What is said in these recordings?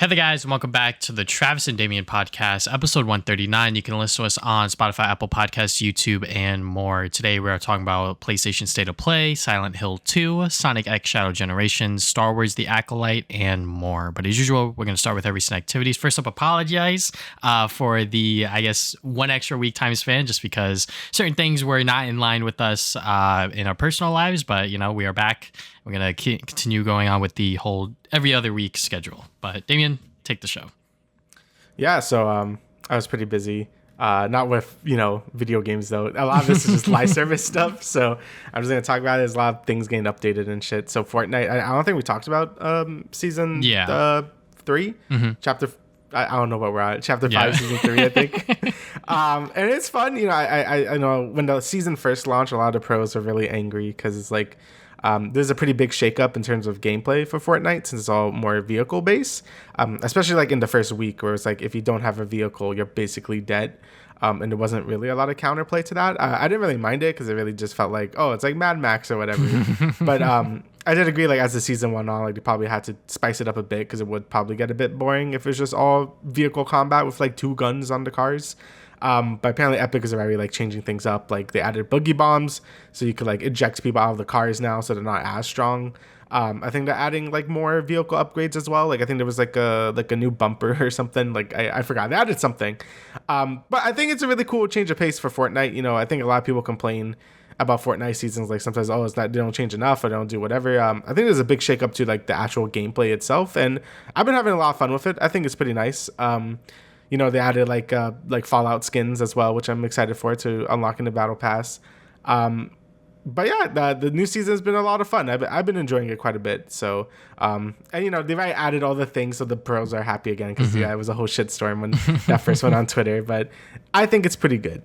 Hey there, guys, and welcome back to the Travis and Damian podcast, episode 139. You can listen to us on Spotify, Apple Podcasts, YouTube, and more. Today, we are talking about PlayStation State of Play, Silent Hill 2, Sonic X Shadow Generations, Star Wars The Acolyte, and more. But as usual, we're going to start with our recent activities. First up, apologize for the, one extra week time span, just because certain things were not in line with us in our personal lives. But, we are back. We're going to continue going on with the whole every other week schedule. But Damian, take the show. Yeah, so I was pretty busy. Not with, video games, though. A lot of this is just live service stuff. So I'm just going to talk about it. There's a lot of things getting updated and shit. So Fortnite, I don't think we talked about season 3, chapter. I don't know what we're at. Chapter 5, season 3, I think. And it's fun. I know when the season first launched, a lot of the pros are really angry because it's like, there's a pretty big shakeup in terms of gameplay for Fortnite since it's all more vehicle based, especially like in the first week where it's like if you don't have a vehicle, you're basically dead. And there wasn't really a lot of counterplay to that. I didn't really mind it because it really just felt like, oh, it's like Mad Max or whatever. But I did agree, like as the season went on, like they probably had to spice it up a bit because it would probably get a bit boring if it's just all vehicle combat with like 2 guns on the cars. But apparently Epic is already like changing things up. Like they added boogie bombs so you could like eject people out of the cars now so they're not as strong. I think they're adding like more vehicle upgrades as well. Like I think there was like a new bumper or something. Like I forgot they added something. But I think it's a really cool change of pace for Fortnite. I think a lot of people complain about Fortnite seasons, like sometimes it's not, they don't change enough or they don't do whatever. I think there's a big shake up to like the actual gameplay itself, and I've been having a lot of fun with it. I think it's pretty nice. They added like Fallout skins as well, which I'm excited for to unlock in the battle pass. But yeah, the new season has been a lot of fun. I've been enjoying it quite a bit. So, they've already added all the things so the pros are happy again because it was a whole shitstorm when that first went on Twitter. But I think it's pretty good.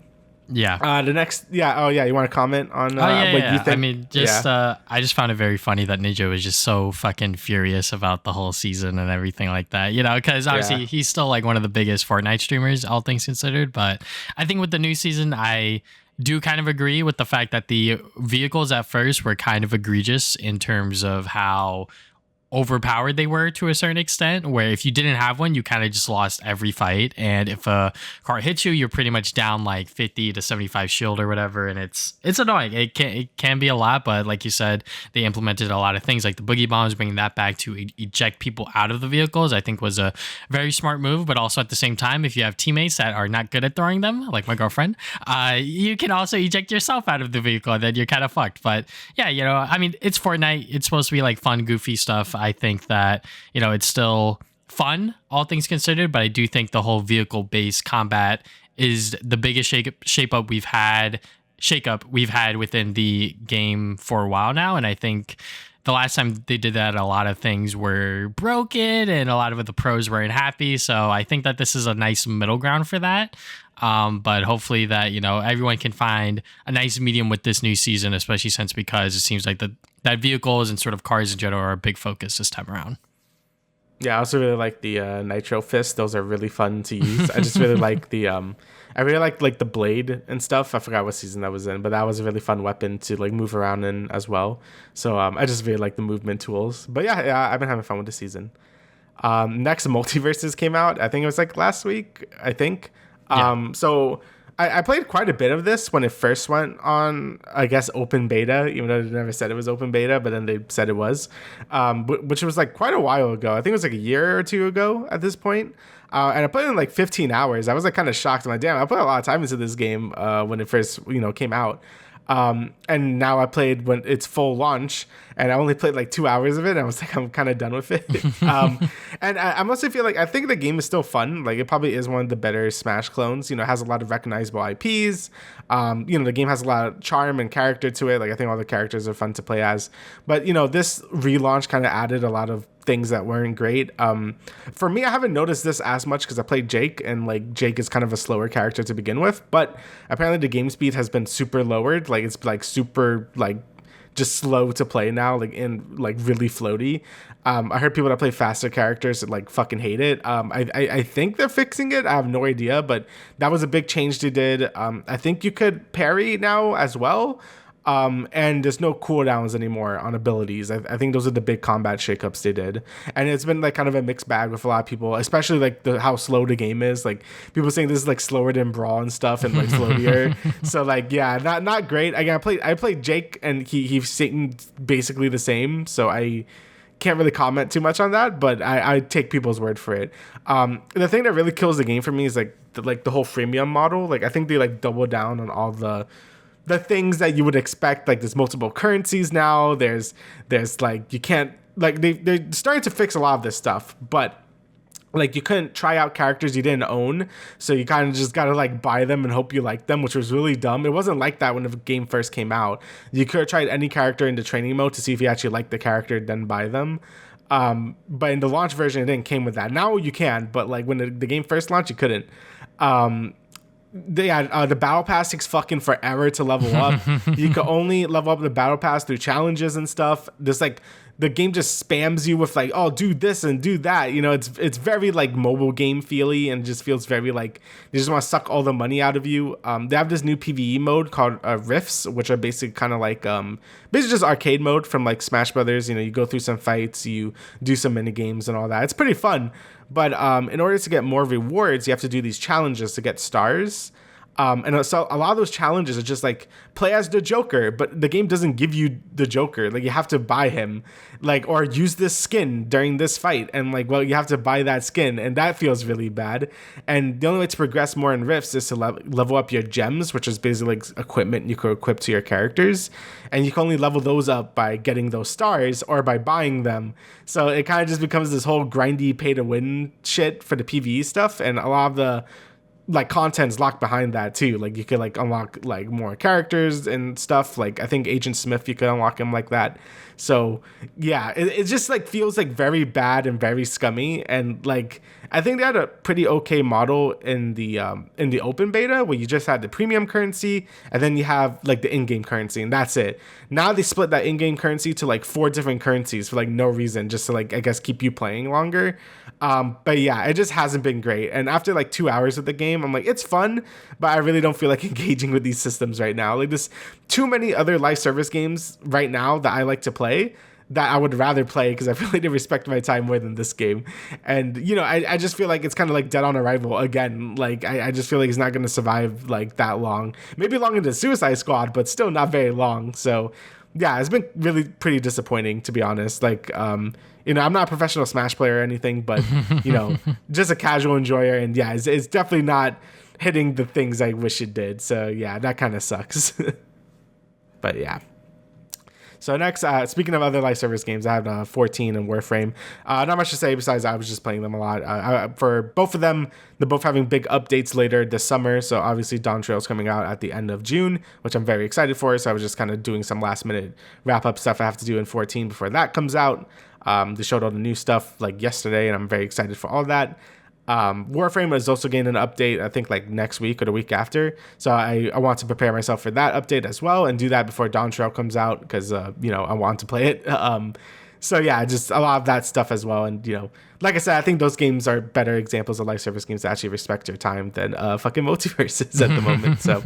Yeah. The next, you want to comment on what you think? I mean, I just found it very funny that Ninja was just so fucking furious about the whole season and everything like that, because obviously he's still like one of the biggest Fortnite streamers, all things considered. But I think with the new season, I do kind of agree with the fact that the vehicles at first were kind of egregious in terms of how overpowered they were to a certain extent, where if you didn't have one, you kind of just lost every fight. And if a car hits you, you're pretty much down like 50 to 75 shield or whatever. And it's annoying. It can be a lot, but like you said, they implemented a lot of things like the boogie bombs, bringing that back to eject people out of the vehicles, I think was a very smart move. But also at the same time, if you have teammates that are not good at throwing them, like my girlfriend, you can also eject yourself out of the vehicle and then you're kind of fucked. But yeah, it's Fortnite. It's supposed to be like fun, goofy stuff. I think that, it's still fun, all things considered, but I do think the whole vehicle-based combat is the biggest shakeup we've had within the game for a while now. And I think the last time they did that, a lot of things were broken and a lot of the pros weren't happy. So I think that this is a nice middle ground for that. But hopefully that, everyone can find a nice medium with this new season, especially because it seems like that vehicles and sort of cars in general are a big focus this time around. Yeah, I also really like the Nitro Fist. Those are really fun to use. I just really like I really like the blade and stuff. I forgot what season that was in, but that was a really fun weapon to like move around in as well. So I just really like the movement tools. But yeah, I've been having fun with the season. Next, MultiVersus came out. I think it was like last week, I think. So I played quite a bit of this when it first went on, I guess, open beta, even though they never said it was open beta, but then they said it was, which was like quite a while ago. I think it was like a year or two ago at this point. And I played in like 15 hours. I was like kind of shocked. I'm like, damn, I put a lot of time into this game when it first, came out. And now I played when it's full launch, and I only played like 2 hours of it. And I was like, I'm kind of done with it. And I mostly feel like I think the game is still fun. Like it probably is one of the better Smash clones. It has a lot of recognizable IPs. The game has a lot of charm and character to it. Like I think all the characters are fun to play as. But this relaunch kind of added a lot of things that weren't great. For me, I haven't noticed this as much because I played Jake, and like Jake is kind of a slower character to begin with. But apparently the game speed has been super lowered. Like it's like super like just slow to play now, like in like really floaty. I heard people that play faster characters that like fucking hate it. I think they're fixing it. I have no idea, but that was a big change they did. I think you could parry now as well. And there's no cooldowns anymore on abilities. I think those are the big combat shakeups they did, and it's been like kind of a mixed bag with a lot of people, especially like how slow the game is. Like people saying this is like slower than Brawl and stuff, and like floatier. So like yeah, not great. Again, I played Jake, and he seemed basically the same. So I can't really comment too much on that, but I take people's word for it. The thing that really kills the game for me is like the whole freemium model. Like I think they like double down on all the things that you would expect. Like there's multiple currencies now. There's like you can't like they're starting to fix a lot of this stuff, but like you couldn't try out characters you didn't own, so you kind of just gotta like buy them and hope you like them, which was really dumb. It wasn't like that when the game first came out. You could have tried any character in the training mode to see if you actually liked the character, then buy them. But in the launch version, it didn't came with that. Now you can, but like when the game first launched, you couldn't. The battle pass takes fucking forever to level up. You can only level up the battle pass through challenges and stuff. There's like the game just spams you with like, oh, do this and do that. You know, it's very like mobile game feely, and just feels very like they just want to suck all the money out of you. They have this new PvE mode called Rifts, which are basically kind of like basically just arcade mode from like Smash Brothers. You know, you go through some fights, you do some mini games and all that. It's pretty fun. But in order to get more rewards, you have to do these challenges to get stars. And so a lot of those challenges are just like play as the Joker, but the game doesn't give you the Joker. Like you have to buy him, like, or use this skin during this fight, and like, well, you have to buy that skin, and that feels really bad. And the only way to progress more in Rifts is to level up your gems, which is basically like equipment you could equip to your characters, and you can only level those up by getting those stars or by buying them. So it kind of just becomes this whole grindy pay to win shit for the PvE stuff, and a lot of the like content's locked behind that too. Like you could like unlock like more characters and stuff. Like I think Agent Smith, you could unlock him like that. So yeah, it just like feels like very bad and very scummy. And like I think they had a pretty okay model in the open beta where you just had the premium currency and then you have like the in-game currency, and that's it. Now they split that in-game currency to like 4 different currencies for like no reason, just to like I guess keep you playing longer. But yeah, it just hasn't been great. And after like 2 hours of the game, I'm like, it's fun, but I really don't feel like engaging with these systems right now. Like there's too many other live service games right now that I like to play that I would rather play because I feel like they respect my time more than this game. And, you know, I just feel like it's kind of like Dead on Arrival again. Like, I just feel like it's not going to survive like that long. Maybe long into Suicide Squad, but still not very long. So, yeah, it's been really pretty disappointing, to be honest. Like, you know, I'm not a professional Smash player or anything, but, you know, just a casual enjoyer. And, yeah, it's definitely not hitting the things I wish it did. So, yeah, that kind of sucks. But, yeah. So next, speaking of other live service games, I have 14 and Warframe. Not much to say besides I was just playing them a lot. For both of them, they're both having big updates later this summer. So obviously Dawn Trail is coming out at the end of June, which I'm very excited for. So I was just kind of doing some last minute wrap up stuff I have to do in 14 before that comes out. They showed all the new stuff like yesterday, and I'm very excited for all that. Warframe is also getting an update, I think like next week or the week after. So I want to prepare myself for that update as well and do that before Dawn Trail comes out because, you know, I want to play it. So yeah, just a lot of that stuff as well. And, you know, like I said, I think those games are better examples of live service games that actually respect your time than fucking MultiVersus at the moment. So.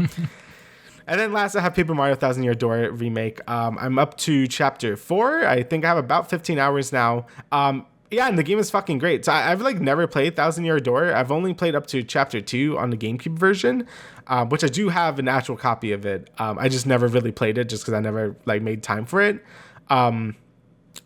And then last, I have Paper Mario Thousand Year Door Remake. I'm up to Chapter 4. I think I have about 15 hours now. Yeah, and the game is fucking great. So I've like never played Thousand Year Door. I've only played up to Chapter 2 on the GameCube version, which I do have an actual copy of it. I just never really played it just because I never like made time for it.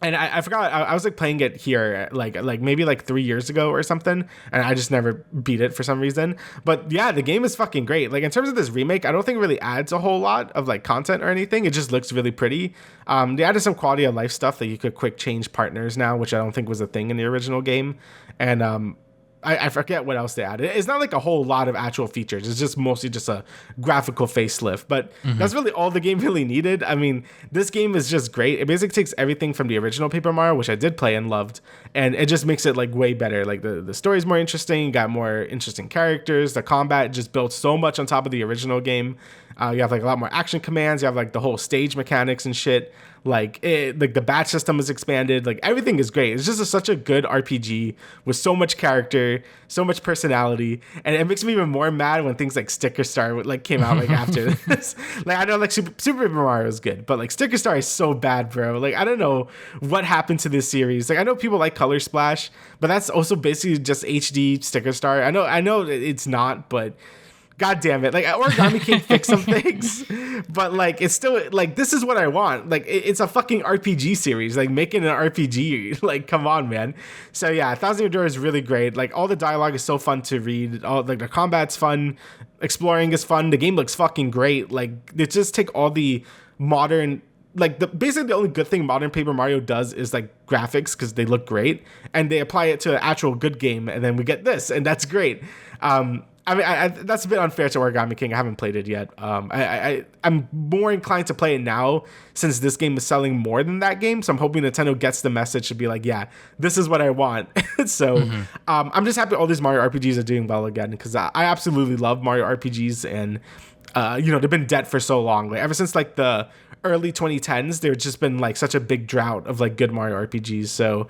And I forgot, I was like playing it here like maybe like 3 years ago or something, and I just never beat it for some reason. But yeah, the game is fucking great. Like in terms of this remake, I don't think it really adds a whole lot of like content or anything. It just looks really pretty. They added some quality of life stuff that you could quick change partners now, which I don't think was a thing in the original game. And I forget what else they added. It's not like a whole lot of actual features. It's just mostly just a graphical facelift. But that's really all the game really needed. I mean, this game is just great. It basically takes everything from the original Paper Mario, which I did play and loved, and it just makes it like way better. Like the story's more interesting. You got more interesting characters. The combat just built so much on top of the original game. You have like a lot more action commands. You have like the whole stage mechanics and shit. Like the batch system is expanded. Like everything is great. It's just such a good RPG with so much character, so much personality, and it makes me even more mad when things like Sticker Star like came out like after this. Like I know like Super Paper Mario is good, but like Sticker Star is so bad, bro. Like I don't know what happened to this series. Like I know people like Color Splash, but that's also basically just HD Sticker Star. I know it's not, but God damn it. Like Origami King fixed some things, but like it's still like this is what I want. Like it's a fucking RPG series. Like making an RPG. Like come on, man. So yeah, Thousand Year Door is really great. Like all the dialogue is so fun to read. All like the combat's fun, exploring is fun. The game looks fucking great. Like they just take all the modern basically the only good thing modern Paper Mario does is like graphics because they look great, and they apply it to an actual good game, and then we get this, and that's great. I mean, that's a bit unfair to Origami King. I haven't played it yet. I'm more inclined to play it now since this game is selling more than that game. So I'm hoping Nintendo gets the message to be like, yeah, this is what I want. So I'm just happy all these Mario RPGs are doing well again because I absolutely love Mario RPGs, and they've been dead for so long. Like ever since like the early 2010s, there's just been like such a big drought of like good Mario RPGs. So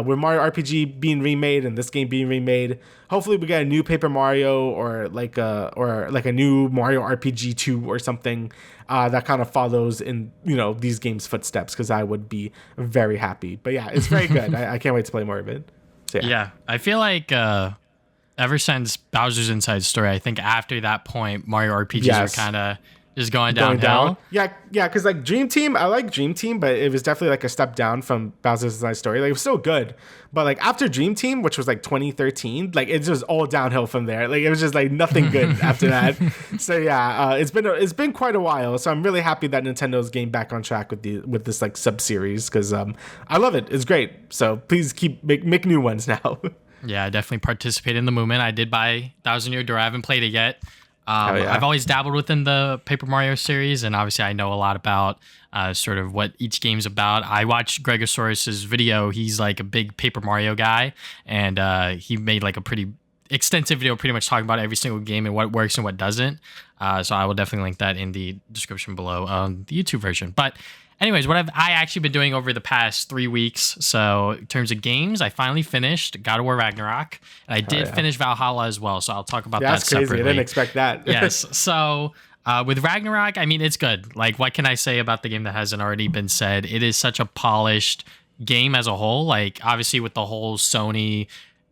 with Mario RPG being remade and this game being remade, hopefully we get a new Paper Mario or like a new Mario RPG 2 or something that kind of follows in these games' footsteps, because I would be very happy. But yeah, it's very good. I can't wait to play more of it. So, yeah, I feel like ever since Bowser's Inside Story, I think after that point Mario RPGs are kind of just going downhill. Yeah, because like Dream Team, I like Dream Team, but it was definitely like a step down from Bowser's Inside Story. Like it was still good, but like after Dream Team, which was like 2013, like it's just all downhill from there. Like it was just like nothing good after that. So yeah, it's been quite a while. So I'm really happy that Nintendo's getting back on track with this like sub series, because I love it. It's great. So please keep make new ones now. Yeah, I definitely participate in the movement. I did buy Thousand Year Door. I haven't played it yet. I've always dabbled within the Paper Mario series, and obviously I know a lot about sort of what each game's about. I watched Gregosaurus's video. He's like a big Paper Mario guy, and he made like a pretty extensive video pretty much talking about every single game and what works and what doesn't. So I will definitely link that in the description below on the YouTube version. But anyways, what have I actually been doing over the past 3 weeks? So in terms of games, I finally finished God of War Ragnarok, and I did finish Valhalla as well. So I'll talk about that separately. That's crazy. I didn't expect that. Yes. So with Ragnarok, I mean, it's good. Like, what can I say about the game that hasn't already been said? It is such a polished game as a whole. Like, obviously with the whole Sony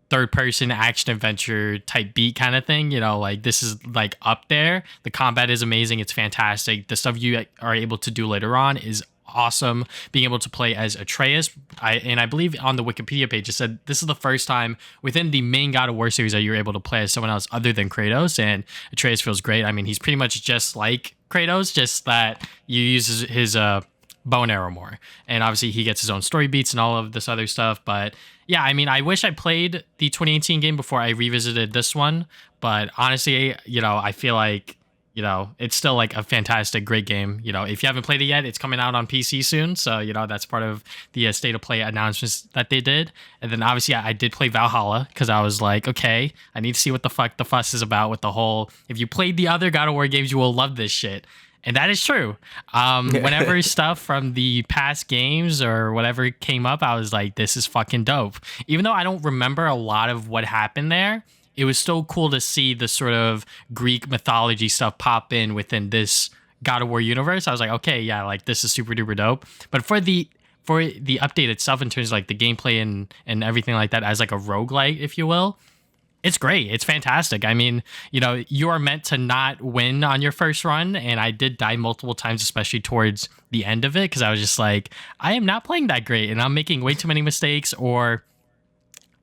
third-person action-adventure type beat kind of thing, like this is like up there. The combat is amazing. It's fantastic. The stuff you are able to do later on is awesome. Being able to play as Atreus, I believe on the Wikipedia page it said this is the first time within the main God of War series that you're able to play as someone else other than Kratos, and Atreus feels great. I mean, he's pretty much just like Kratos, just that you use his bow and arrow more, and obviously he gets his own story beats and all of this other stuff. But yeah, I mean, I wish I played the 2018 game before I revisited this one, but honestly, I feel like it's still like a fantastic, great game. If you haven't played it yet, it's coming out on PC soon. So, that's part of the state of play announcements that they did. And then obviously I did play Valhalla because I was like, okay, I need to see what the fuck the fuss is about with the whole, if you played the other God of War games, you will love this shit. And that is true. Whenever stuff from the past games or whatever came up, I was like, this is fucking dope. Even though I don't remember a lot of what happened there, it was still cool to see the sort of Greek mythology stuff pop in within this God of War universe. I was like, okay, yeah, like this is super duper dope. But for the update itself, in terms of like the gameplay and everything like that, as like a roguelite, if you will, it's great. It's fantastic. I mean, you are meant to not win on your first run, and I did die multiple times, especially towards the end of it, because I was just like, I am not playing that great, and I'm making way too many mistakes. Or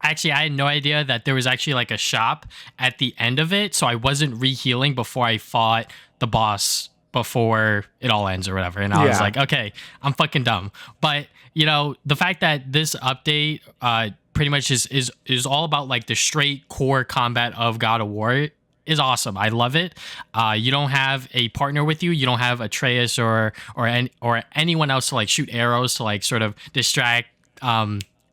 actually, I had no idea that there was actually like a shop at the end of it, so I wasn't re-healing before I fought the boss before it all ends or whatever. And I was like, okay, I'm fucking dumb. But the fact that this update pretty much is all about like the straight core combat of God of War is awesome. I love it. You don't have a partner with you. You don't have Atreus or anyone else to like shoot arrows to like sort of distract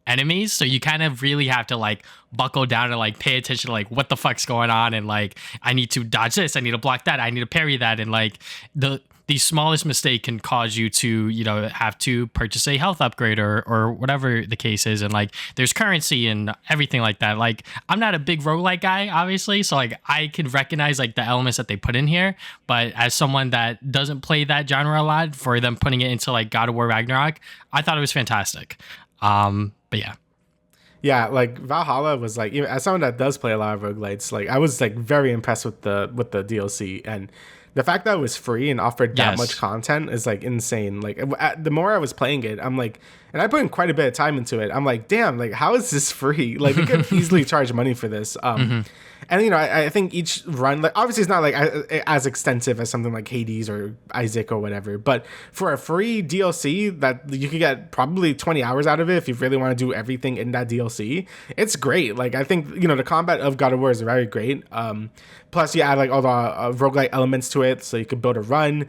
enemies. So you kind of really have to like buckle down and like pay attention to like what the fuck's going on, and like I need to dodge this, I need to block that, I need to parry that, and like the the smallest mistake can cause you to, have to purchase a health upgrade or whatever the case is. And like, there's currency and everything like that. Like, I'm not a big roguelike guy, obviously. So like, I can recognize like the elements that they put in here. But as someone that doesn't play that genre a lot, for them putting it into like God of War Ragnarok, I thought it was fantastic. But yeah. Yeah, like Valhalla was like, even as someone that does play a lot of roguelites, like I was like very impressed with the DLC, and the fact that it was free and offered that much content is like insane. Like the more I was playing it, I'm like, and I put in quite a bit of time into it. I'm like, damn, like how is this free? Like you could easily charge money for this. And I think each run, like obviously it's not like as extensive as something like Hades or Isaac or whatever, but for a free DLC that you could get probably 20 hours out of it if you really want to do everything in that DLC, it's great. Like I think the combat of God of War is very great. Plus you add like all the roguelike elements to it, so you could build a run.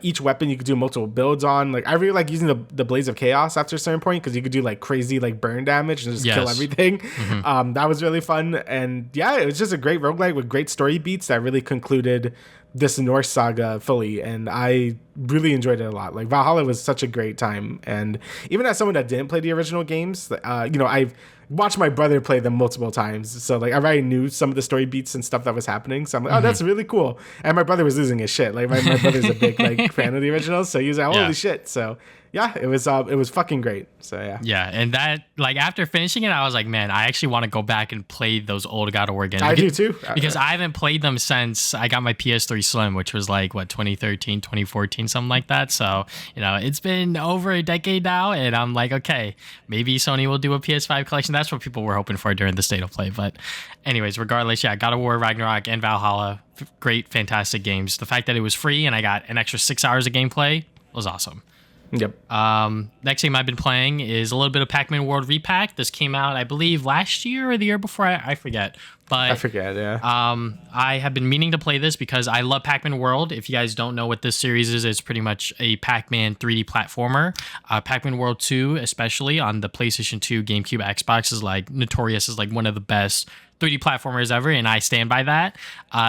Each weapon you could do multiple builds on. Like I really like using the Blades of Chaos after a certain point, because you could do like crazy like burn damage and just kill everything. That was really fun. And yeah, it was just a great roguelike with great story beats that really concluded this Norse saga fully, and I really enjoyed it a lot. Like Valhalla was such a great time, and even as someone that didn't play the original games, I've watched my brother play them multiple times, so like I already knew some of the story beats and stuff that was happening, so I'm like, oh, that's really cool. And my brother was losing his shit. Like my brother's a big like fan of the original, so he was like, holy shit. So yeah, it was fucking great. So yeah, and that, like, after finishing it, I was like, man, I actually want to go back and play those old God of War games. I do too, because I haven't played them since I got my PS3 Slim, which was like 2013, 2014, something like that. So it's been over a decade now, and I'm like, okay, maybe Sony will do a PS5 collection. That's what people were hoping for during the State of Play. But anyways, regardless, God of War Ragnarok and Valhalla, great, fantastic games. The fact that it was free and I got an extra 6 hours of gameplay was awesome. Yep. Next game I've been playing is a little bit of Pac Man World Re-Pac. This came out, I believe, last year or the year before. I forget. But I forget, yeah. I have been meaning to play this because I love Pac Man World. If you guys don't know what this series is, it's pretty much a Pac Man 3D platformer. Pac Man World 2, especially on the PlayStation 2, GameCube, Xbox, is like notorious as like one of the best 3D platformers ever, and I stand by that.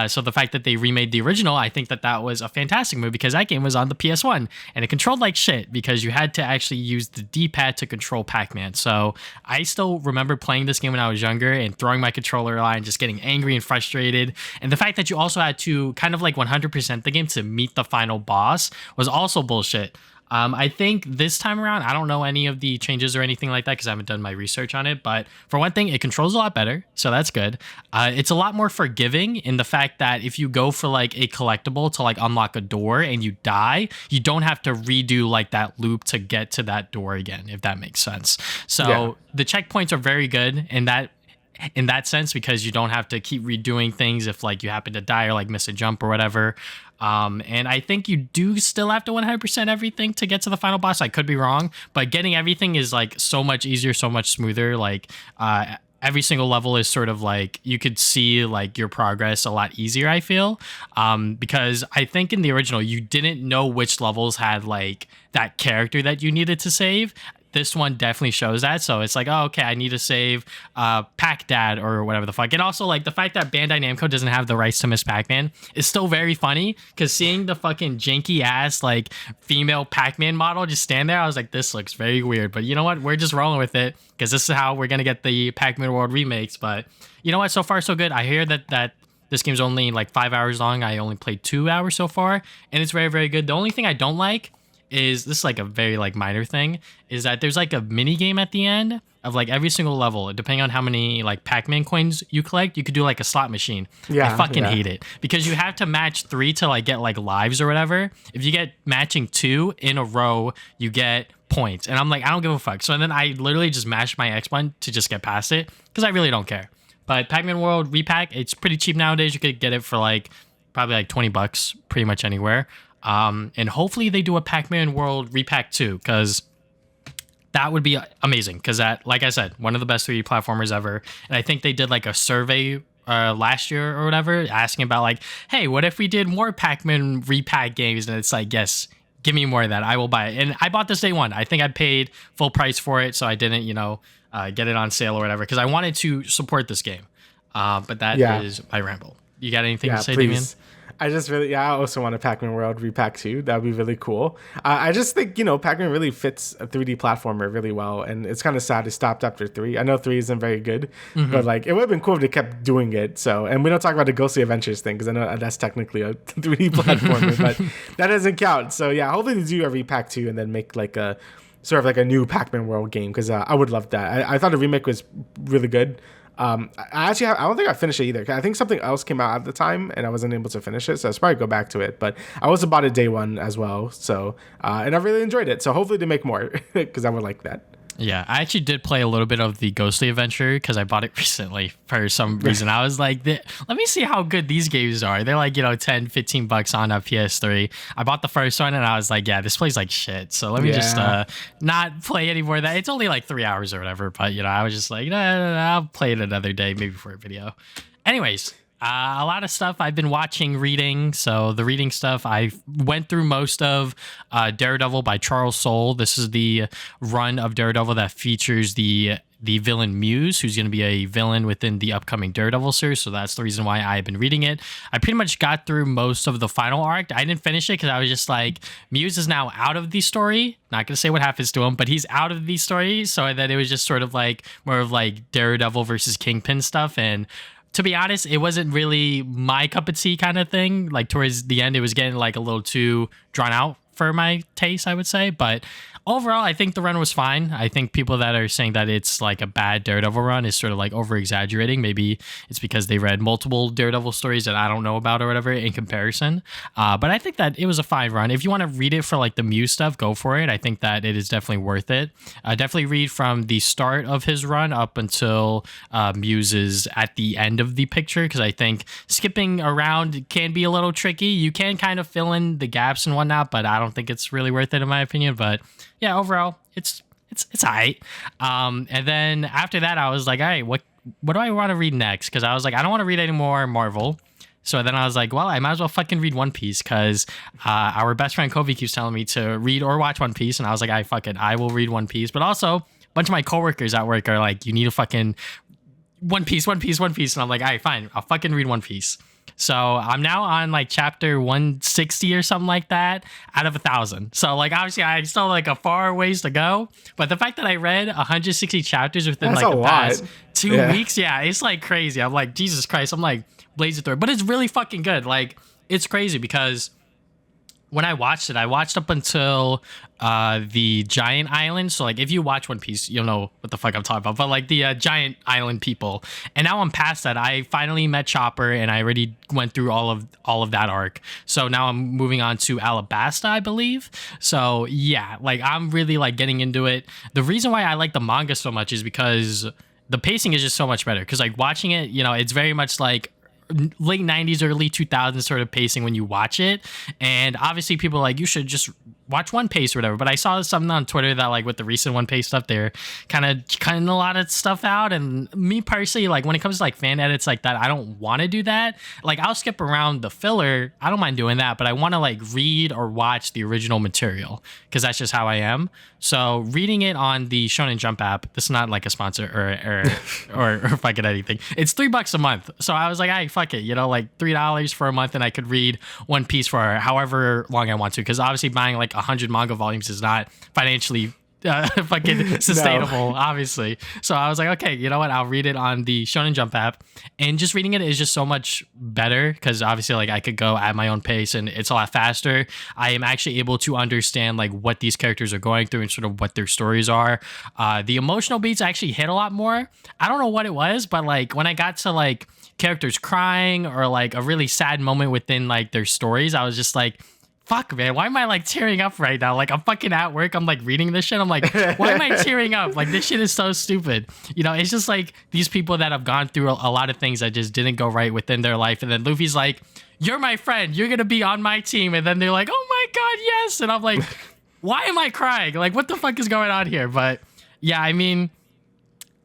So the fact that they remade the original, I think that was a fantastic move, because that game was on the PS1 and it controlled like shit because you had to actually use the D-pad to control Pac-Man. So I still remember playing this game when I was younger and throwing my controller line, just getting angry and frustrated. And the fact that you also had to kind of like 100% the game to meet the final boss was also bullshit. I think this time around, I don't know any of the changes or anything like that because I haven't done my research on it. But for one thing, it controls a lot better, so that's good. It's a lot more forgiving in the fact that if you go for like a collectible to like unlock a door and you die, you don't have to redo like that loop to get to that door again, if that makes sense. So the checkpoints are very good in that sense, because you don't have to keep redoing things if like you happen to die or like miss a jump or whatever. And I think you do still have to 100% everything to get to the final boss. I could be wrong, but getting everything is like so much easier, so much smoother. Like every single level is sort of like you could see like your progress a lot easier, I feel. Because I think in the original you didn't know which levels had like that character that you needed to save. This one definitely shows that. So it's like, oh, okay, I need to save Pac Dad or whatever the fuck. And also, like, the fact that Bandai Namco doesn't have the rights to Miss Pac-Man is still very funny, because seeing the fucking janky ass, like, female Pac-Man model just stand there, I was like, this looks very weird. But you know what? We're just rolling with it, because this is how we're going to get the Pac Man World remakes. But you know what? So far, so good. I hear that this game's only like 5 hours long. I only played 2 hours so far, and it's very, very good. The only thing I don't like is, this is like a very like minor thing, is that there's like a mini game at the end of like every single level. Depending on how many like Pac-Man coins you collect, you could do like a slot machine. I fucking hate it, because you have to match 3 to like get like lives or whatever. If you get matching 2 in a row, you get points, and I'm like, I don't give a fuck. So then I literally just mashed my X button to just get past it, because I really don't care. But Pac Man World Re-Pac, it's pretty cheap nowadays. You could get it for like probably like $20 pretty much anywhere. And hopefully they do a Pac Man World Re-Pac 2, because that would be amazing. Because that, like I said, one of the best 3D platformers ever. And I think they did like a survey last year or whatever, asking about like, hey, what if we did more Pac Man Re-Pac games? And it's like, yes, give me more of that. I will buy it. And I bought this day one. I think I paid full price for it, so I didn't, get it on sale or whatever, because I wanted to support this game. But that is my ramble. You got anything to say, please. Damian? I just really, yeah, I also want a Pac Man World Re-Pac 2. That would be really cool. I just think, you know, Pac Man really fits a 3D platformer really well. And it's kind of sad it stopped after 3. I know 3 isn't very good, but like it would have been cool if they kept doing it. So, and we don't talk about the Ghostly Adventures thing because I know that's technically a 3D platformer, but that doesn't count. So, yeah, hopefully they do a Re-Pac 2 and then make like a sort of like a new Pac Man World game because I would love that. I thought the remake was really good. I don't think I finished it either. I think something else came out at the time and I wasn't able to finish it, so I should probably go back to it. But I was about it day one as well, so and I really enjoyed it. So hopefully they make more because I would like that. Yeah, I actually did play a little bit of the Ghostly Adventure because I bought it recently for some reason. I was like, let me see how good these games are. They're like, you know, 10, 15 bucks on a PS3. I bought the first one and I was like, yeah, this plays like shit. So let me just not play anymore. That it's only like 3 hours or whatever. But, you know, I was just like, no, I'll play it another day, maybe for a video. Anyways. A lot of stuff I've been watching, reading. So the reading stuff, I went through most of Daredevil by Charles Soule. This is the run of Daredevil that features the villain Muse, who's going to be a villain within the upcoming Daredevil series. So that's the reason why I've been reading it. I pretty much got through most of the final arc. I didn't finish it because I was just like, Muse is now out of the story. Not going to say what happens to him, but he's out of the story. So then it was just sort of like more of like Daredevil versus Kingpin stuff. And to be honest, it wasn't really my cup of tea kind of thing. Like towards the end, it was getting like a little too drawn out for my taste, I would say. But overall, I think the run was fine. I think people that are saying that it's like a bad Daredevil run is sort of like over exaggerating. Maybe it's because they read multiple Daredevil stories that I don't know about or whatever in comparison. But I think that it was a fine run. If you want to read it for like the Muse stuff, go for it. I think that it is definitely worth it. Definitely read from the start of his run up until Muse is at the end of the picture, because I think skipping around can be a little tricky. You can kind of fill in the gaps and whatnot, but I don't think it's really worth it in my opinion. But yeah, overall, it's all right. And then after that, I was like, all right, what do I want to read next? Because I was like, I don't want to read any more Marvel. So then I was like, well, I might as well fucking read One Piece because our best friend Kobe keeps telling me to read or watch One Piece. And I was like, I fuck it, I will read One Piece. But also, a bunch of my coworkers at work are like, you need to fucking One Piece. And I'm like, all right, fine, I'll fucking read One Piece. So I'm now on like chapter 160 or something like that out of 1,000. So like obviously I still have like a far ways to go, but the fact that I read 160 chapters within like the past 2 weeks, yeah, it's like crazy. I'm like, Jesus Christ, I'm like blazing through it, but it's really fucking good. Like it's crazy because when I watched it, I watched up until the giant island. So like if you watch One Piece, you'll know what the fuck I'm talking about. But like the giant island people. And now I'm past that. I finally met Chopper and I already went through all of that arc. So now I'm moving on to Alabasta, I believe. So yeah, like I'm really like getting into it. The reason why I like the manga so much is because the pacing is just so much better. Because like watching it, you know, it's very much like late 90s, early 2000s sort of pacing when you watch it. And obviously people are like, you should just watch One Piece or whatever. But I saw something on Twitter that like with the recent One Piece stuff, they're kind of cutting a lot of stuff out. And me personally, like when it comes to like fan edits like that, I don't want to do that. Like I'll skip around the filler. I don't mind doing that, but I want to like read or watch the original material because that's just how I am. So reading it on the Shonen Jump app, this is not like a sponsor or fucking anything. It's $3 a month. So I was like, hey, fuck it, you know, like $3 for a month, and I could read One Piece for however long I want to. Because obviously buying like 100 manga volumes is not financially fucking sustainable, no. Obviously. So I was like, okay, you know what? I'll read it on the Shonen Jump app, and just reading it is just so much better because obviously, like I could go at my own pace, and it's a lot faster. I am actually able to understand like what these characters are going through and sort of what their stories are. The emotional beats actually hit a lot more. I don't know what it was, but like when I got to like characters crying or like a really sad moment within like their stories, I was just like, fuck, man, why am I like tearing up right now? Like I'm fucking at work, I'm like reading this shit, I'm like, why am I tearing up? Like this shit is so stupid. You know, it's just like these people that have gone through a lot of things that just didn't go right within their life, and then Luffy's like, you're my friend, you're gonna be on my team, and then they're like, oh my god, yes, and I'm like, why am I crying? Like what the fuck is going on here? But yeah, I mean,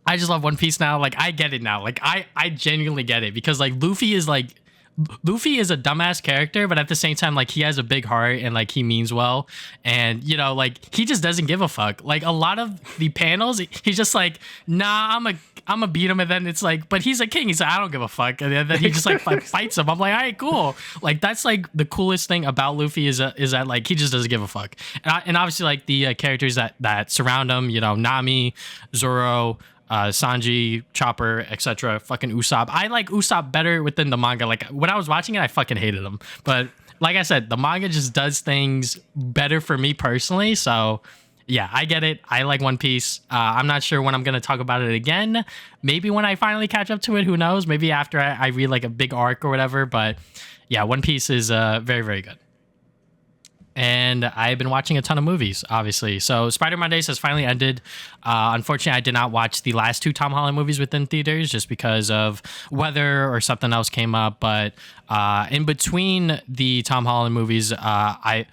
I just love One Piece now. Like I get it now. Like I genuinely get it, because like Luffy is like Luffy is a dumbass character, but at the same time, like he has a big heart and like he means well, and you know, like he just doesn't give a fuck. Like a lot of the panels, he's just like, nah, I'm a beat him, and then it's like, but he's a king. He's like, I don't give a fuck, and then he just like fights him. I'm like, all right, cool. Like that's like the coolest thing about Luffy is that like he just doesn't give a fuck, and obviously like the characters that surround him, you know, Nami, Zoro, Sanji, Chopper, etc. Fucking Usopp. I like Usopp better within the manga. Like when I was watching it, I fucking hated him. But like I said, the manga just does things better for me personally. So yeah, I get it. I like One Piece. I'm not sure when I'm gonna talk about it again. Maybe when I finally catch up to it. Who knows? Maybe after I read like a big arc or whatever. But yeah, One Piece is very, very good. And I've been watching a ton of movies, obviously. So Spider Mondays has finally ended. Unfortunately, I did not watch the last two Tom Holland movies within theaters just because of weather or something else came up. But in between the Tom Holland movies, I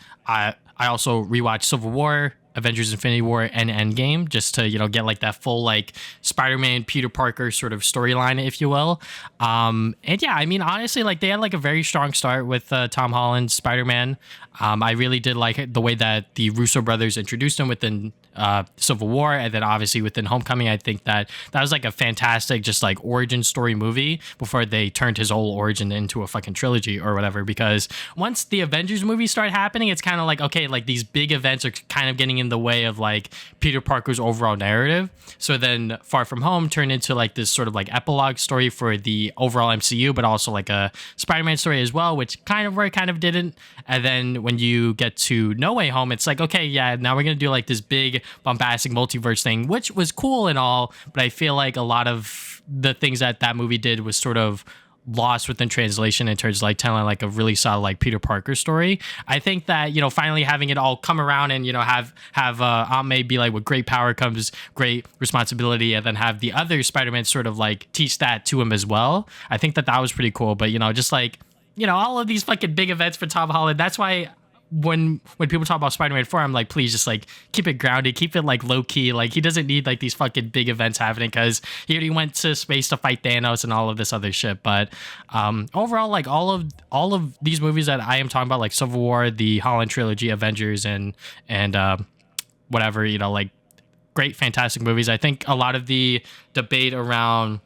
also rewatched Civil War, Avengers Infinity War, and Endgame just to, you know, get like that full like Spider-Man Peter Parker sort of storyline, if you will. And yeah, I mean, honestly, like they had like a very strong start with Tom Holland's Spider-Man. I really did like the way that the Russo brothers introduced him within Civil War, and then obviously within Homecoming. I think that was like a fantastic just like origin story movie before they turned his whole origin into a fucking trilogy or whatever. Because once the Avengers movies start happening, it's kind of like, okay, like these big events are kind of getting in the way of like Peter Parker's overall narrative. So then Far From Home turned into like this sort of like epilogue story for the overall MCU, but also like a Spider-Man story as well, which kind of worked, kind of didn't. And then when you get to No Way Home, it's like, okay, yeah, now we're gonna do like this big bombastic multiverse thing, which was cool and all, but I feel like a lot of the things that movie did was sort of lost within translation in terms of like telling like a really solid like Peter Parker story. I think that, you know, finally having it all come around and, you know, have Aunt May be like, with great power comes great responsibility, and then have the other Spider-Man sort of like teach that to him as well. I think that was pretty cool. But, you know, just like, you know, all of these fucking big events for Tom Holland, that's why when people talk about Spider-Man 4, I'm like, please just like keep it grounded, keep it like low key. Like he doesn't need like these fucking big events happening because he already went to space to fight Thanos and all of this other shit. But overall, like all of these movies that I am talking about, like Civil War, the Holland trilogy, Avengers, and whatever, you know, like great, fantastic movies. I think a lot of the debate around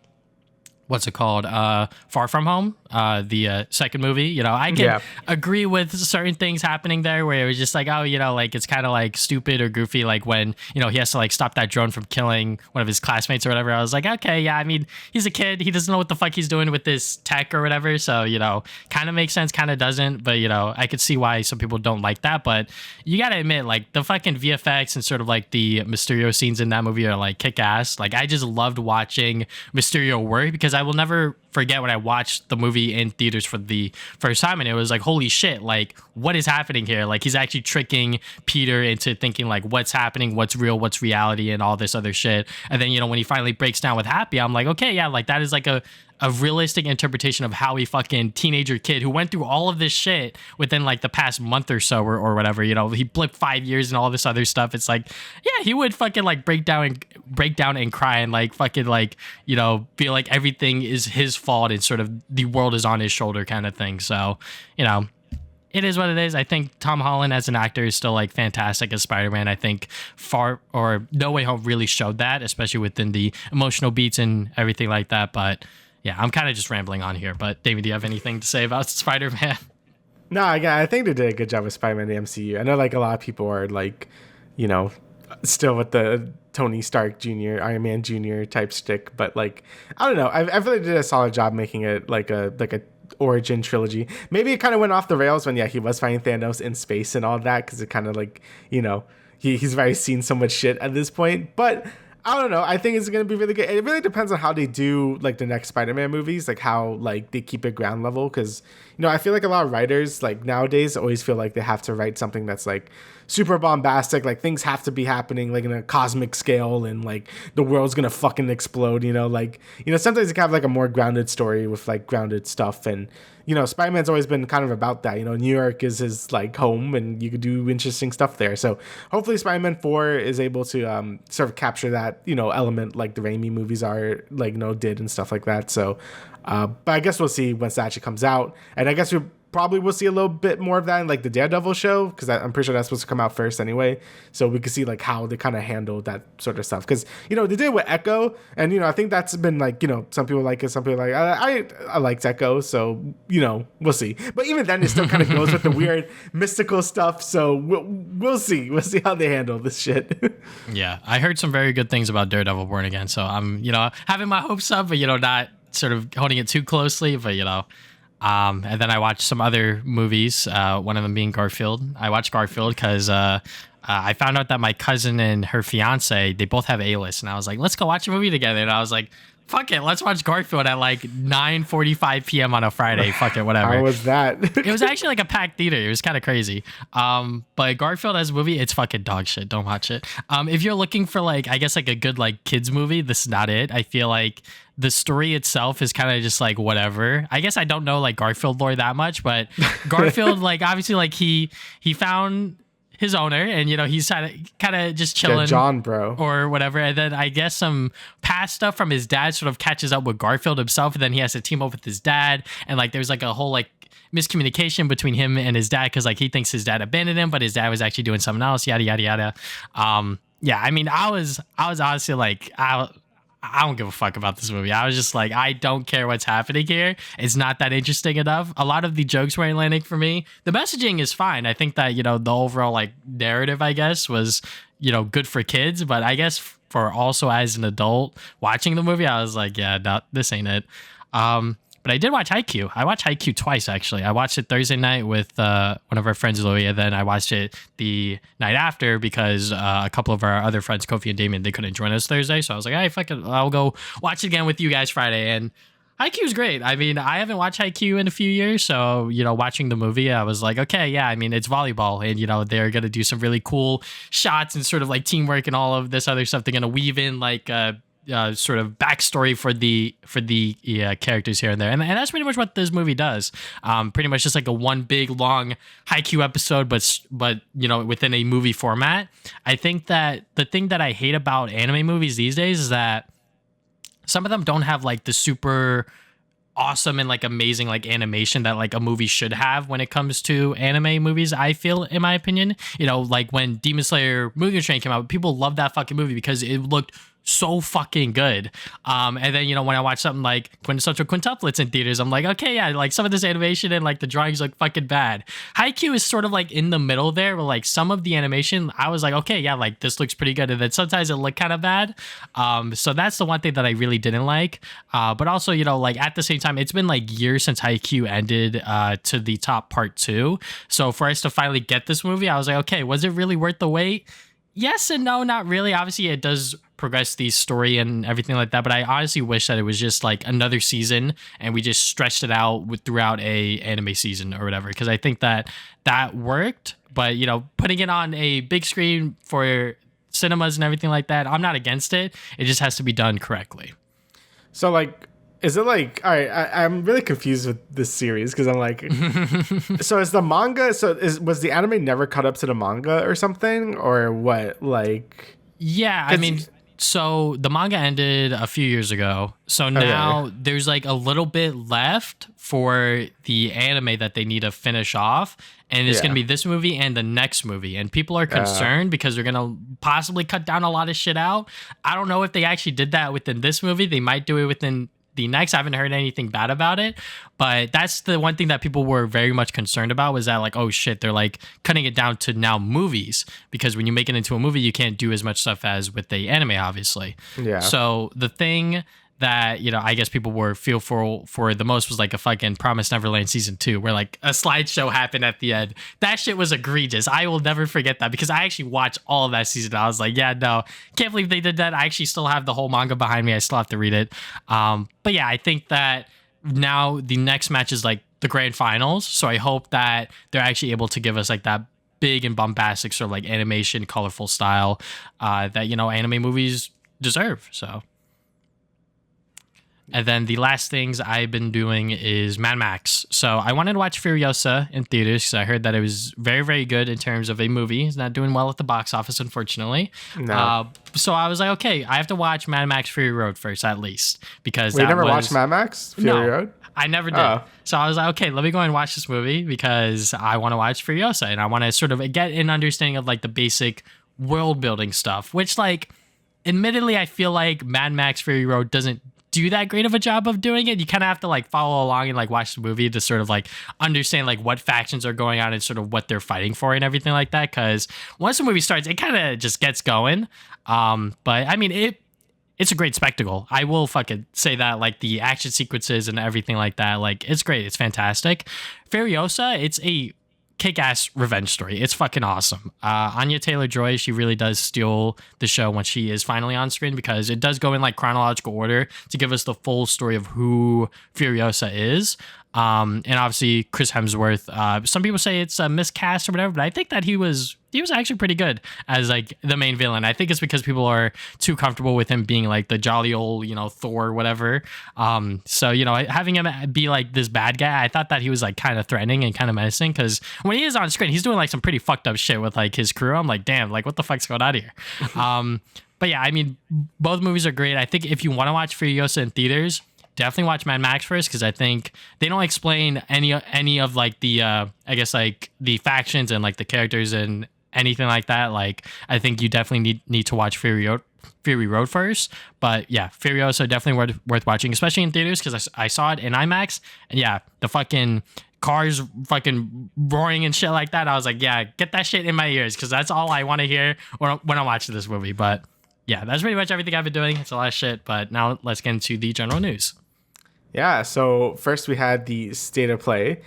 what's it called? Far From Home, the second movie. You know, I can agree with certain things happening there where it was just like, oh, you know, like it's kind of like stupid or goofy, like when, you know, he has to like stop that drone from killing one of his classmates or whatever. I was like, okay, yeah, I mean, he's a kid. He doesn't know what the fuck he's doing with this tech or whatever. So, you know, kind of makes sense, kind of doesn't. But, you know, I could see why some people don't like that. But you got to admit, like the fucking VFX and sort of like the Mysterio scenes in that movie are like kick ass. Like I just loved watching Mysterio work because I will never forget when I watched the movie in theaters for the first time, and it was like, holy shit, like what is happening here? Like he's actually tricking Peter into thinking like what's happening, what's real, what's reality, and all this other shit. And then, you know, when he finally breaks down with Happy, I'm like, okay, yeah, like that is like a realistic interpretation of how a fucking teenager kid who went through all of this shit within like the past month or so or whatever, you know, he blipped 5 years and all this other stuff. It's like, yeah, he would fucking like break down and cry and like fucking like, you know, feel like everything is his fault and sort of the world is on his shoulder kind of thing. So, you know, it is what it is. I think Tom Holland as an actor is still like fantastic as Spider-Man. I think No Way Home really showed that, especially within the emotional beats and everything like that. But yeah, I'm kind of just rambling on here. But David, do you have anything to say about Spider-Man? No, I think they did a good job with Spider-Man in the MCU. I know like a lot of people are like, you know, still with the Tony Stark Jr., Iron Man Jr. type stick, but like I don't know. I feel like they did a solid job making it like a origin trilogy. Maybe it kind of went off the rails when he was fighting Thanos in space and all that, because it kind of like, you know, he's already seen so much shit at this point. But I don't know. I think it's going to be really good. It really depends on how they do like the next Spider-Man movies, like how like they keep it ground level. Because, you know, I feel like a lot of writers like nowadays always feel like they have to write something that's like super bombastic. Like things have to be happening like in a cosmic scale and like the world's going to fucking explode, you know, like, you know, sometimes you can have like a more grounded story with like grounded stuff. And, you know, Spider-Man's always been kind of about that. You know, New York is his like home and you could do interesting stuff there. So hopefully Spider-Man 4 is able to sort of capture that, element like the Raimi movies are like, did and stuff like that. So, but I guess we'll see once that actually comes out. And I guess we probably will see a little bit more of that in like the Daredevil show, because I'm pretty sure that's supposed to come out first anyway. So we can see like how they kind of handle that sort of stuff. Because, they did it with Echo. And, I think that's been like, some people like it, some people like, I liked Echo. So, we'll see. But even then, it still kind of goes with the weird mystical stuff. So we'll see. We'll see how they handle this shit. Yeah, I heard some very good things about Daredevil Born Again. So I'm, having my hopes up, but, not sort of holding it too closely. But, and then I watched some other movies, one of them being Garfield. I watched Garfield because I found out that my cousin and her fiance, they both have A-list. And I was like, let's go watch a movie together. And I was like, fuck it, let's watch Garfield at like 9:45 p.m. on a Friday. Fuck it, whatever. How was that? It was actually like a packed theater. It was kind of crazy. But Garfield as a movie, it's fucking dog shit. Don't watch it. If you're looking for like, I guess like a good like kids movie, this is not it. I feel like the story itself is kind of just like whatever. I guess I don't know like Garfield lore that much, but Garfield, like obviously like he found his owner, and he's kind of just chilling, John, bro, or whatever. And then I guess some past stuff from his dad sort of catches up with Garfield himself, and then he has to team up with his dad. And like there's like a whole like miscommunication between him and his dad, because like he thinks his dad abandoned him, but his dad was actually doing something else. Yada yada yada. Yeah, I mean, I was honestly like, I don't give a fuck about this movie. I was just like, I don't care what's happening here. It's not that interesting enough. A lot of the jokes weren't landing for me. The messaging is fine. I think that, the overall like narrative, I guess, was, good for kids. But I guess for also as an adult watching the movie, I was like, yeah, no, this ain't it. But I did watch Haikyu. I watched Haikyu twice, actually. I watched it Thursday night with one of our friends, Louie, and then I watched it the night after because a couple of our other friends, Kofi and Damian, they couldn't join us Thursday. So I was like, hey, fuck it, I'll go watch it again with you guys Friday. And Haikyuu's great. I mean, I haven't watched Haikyu in a few years, so, watching the movie, I was like, okay, yeah, I mean, it's volleyball, and, they're going to do some really cool shots and sort of like teamwork and all of this other stuff. They're going to weave in like sort of backstory for the characters here and there, and that's pretty much what this movie does. Pretty much just like a one big long Haikyu episode, but within a movie format. I think that the thing that I hate about anime movies these days is that some of them don't have like the super awesome and like amazing like animation that like a movie should have when it comes to anime movies. I feel, in my opinion, like when Demon Slayer Mugen Train came out, people loved that fucking movie because it looked so fucking good. And then, when I watch something like Quintessential Quintuplets in theaters, I'm like, okay, yeah, like some of this animation and like the drawings look fucking bad. Haikyu is sort of like in the middle there, where like some of the animation, I was like, okay, yeah, like this looks pretty good. And then sometimes it looked kind of bad. So that's the one thing that I really didn't like. But also, like at the same time, it's been like years since Haikyu ended to the top part 2. So for us to finally get this movie, I was like, okay, was it really worth the wait? Yes and no, not really. Obviously, it does progress the story and everything like that, but I honestly wish that it was just like another season and we just stretched it out throughout a anime season or whatever, because I think that worked. But putting it on a big screen for cinemas and everything like that, I'm not against it. It just has to be done correctly. So like, is it like, all right, I'm really confused with this series because I'm like, so is the manga, was the anime never cut up to the manga or something, or what? Like, yeah, I mean, so the manga ended a few years ago. So now there's like a little bit left for the anime that they need to finish off. And it's going to be this movie and the next movie. And people are concerned because they're going to possibly cut down a lot of shit out. I don't know if they actually did that within this movie. They might do it within the next. I haven't heard anything bad about it, but that's the one thing that people were very much concerned about, was that like, oh shit, they're like cutting it down to now movies, because when you make it into a movie, you can't do as much stuff as with the anime, obviously. Yeah. So the thing that, I guess people were fearful for the most was like a fucking Promised Neverland season 2, where like a slideshow happened at the end. That shit was egregious. I will never forget that, because I actually watched all of that season. I was like, yeah, no, can't believe they did that. I actually still have the whole manga behind me. I still have to read it. But yeah, I think that now the next match is like the grand finals. So I hope that they're actually able to give us like that big and bombastic sort of like animation, colorful style that, anime movies deserve. So And then the last things I've been doing is Mad Max. So I wanted to watch Furiosa in theaters because I heard that it was very, very good in terms of a movie. It's not doing well at the box office, unfortunately. No. So I was like, okay, I have to watch Mad Max Fury Road first, at least. Because Wait, you never watched Mad Max Fury Road? I never did. So I was like, okay, let me go and watch this movie because I want to watch Furiosa and I want to sort of get an understanding of like the basic world building stuff, which like, admittedly, I feel like Mad Max Fury Road doesn't do that great of a job of doing it. You kind of have to like follow along and like watch the movie to sort of like understand like what factions are going on and sort of what they're fighting for and everything like that. Because once the movie starts, it kind of just gets going. But I mean, it's a great spectacle. I will fucking say that, like the action sequences and everything like that, like it's great. It's fantastic. Furiosa, it's a kick-ass revenge story. It's fucking awesome. Anya Taylor-Joy, she really does steal the show when she is finally on screen because it does go in like chronological order to give us the full story of who Furiosa is. And obviously Chris Hemsworth, some people say it's a miscast or whatever, but I think that he was actually pretty good as like the main villain. I think it's because people are too comfortable with him being like the jolly old, Thor or whatever. So, having him be like this bad guy, I thought that he was like kind of threatening and kind of menacing because when he is on screen, he's doing like some pretty fucked up shit with like his crew. I'm like, damn, like what the fuck's going on here? But yeah, I mean, both movies are great. I think if you want to watch Furiosa in theaters, definitely watch Mad Max first because I think they don't explain any of like the I guess like the factions and like the characters and anything like that. Like I think you definitely need to watch Fury Road first. But yeah, Furiosa definitely worth watching, especially in theaters because I saw it in IMAX and yeah, the fucking cars fucking roaring and shit like that. I was like, yeah, get that shit in my ears because that's all I want to hear when I'm watching this movie. But yeah, that's pretty much everything I've been doing. It's a lot of shit. But now let's get into the general news. Yeah, so first we had the state of play,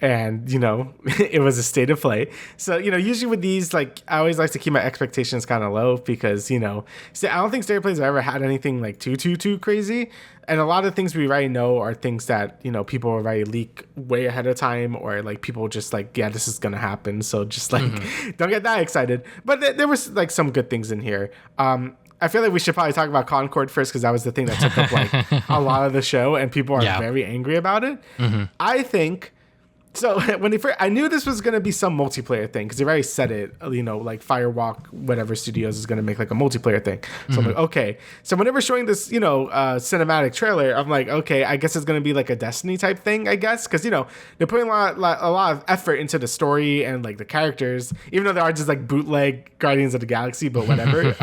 and, it was a state of play. So, usually with these, like, I always like to keep my expectations kind of low because, I don't think state of plays have ever had anything, like, too crazy. And a lot of things we already know are things that, people already leak way ahead of time or, like, people just, like, yeah, this is going to happen. So just, like, don't get that excited. But there was, like, some good things in here. I feel like we should probably talk about Concord first because that was the thing that took up like a lot of the show and people are very angry about it. I think so. When I knew this was going to be some multiplayer thing because they already said it, like Firewalk, whatever studios is going to make like a multiplayer thing. So I'm like, okay. So whenever showing this, cinematic trailer, I'm like, okay, I guess it's going to be like a Destiny type thing, I guess. Because, they're putting a lot of effort into the story and like the characters, even though they are just like bootleg Guardians of the Galaxy, but whatever.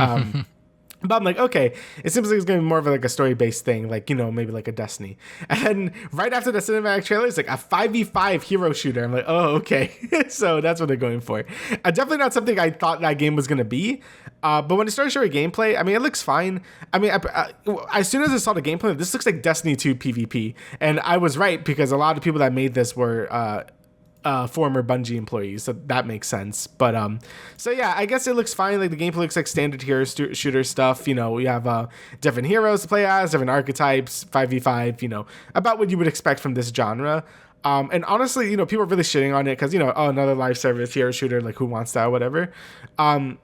But I'm like, okay, it seems like it's going to be more of like a story-based thing, like, maybe like a Destiny. And then right after the cinematic trailer, it's like a 5v5 hero shooter. I'm like, oh, okay. So that's what they're going for. Definitely not something I thought that game was going to be. But when it started showing gameplay, I mean, it looks fine. I mean, as soon as I saw the gameplay, this looks like Destiny 2 PvP. And I was right because a lot of people that made this were former Bungie employees, so that makes sense. But so yeah, I guess it looks fine. Like the gameplay looks like standard hero shooter stuff. We have different heroes to play as, different archetypes, 5v5. About what you would expect from this genre. And honestly, people are really shitting on it because another live service hero shooter, like who wants that, or whatever. But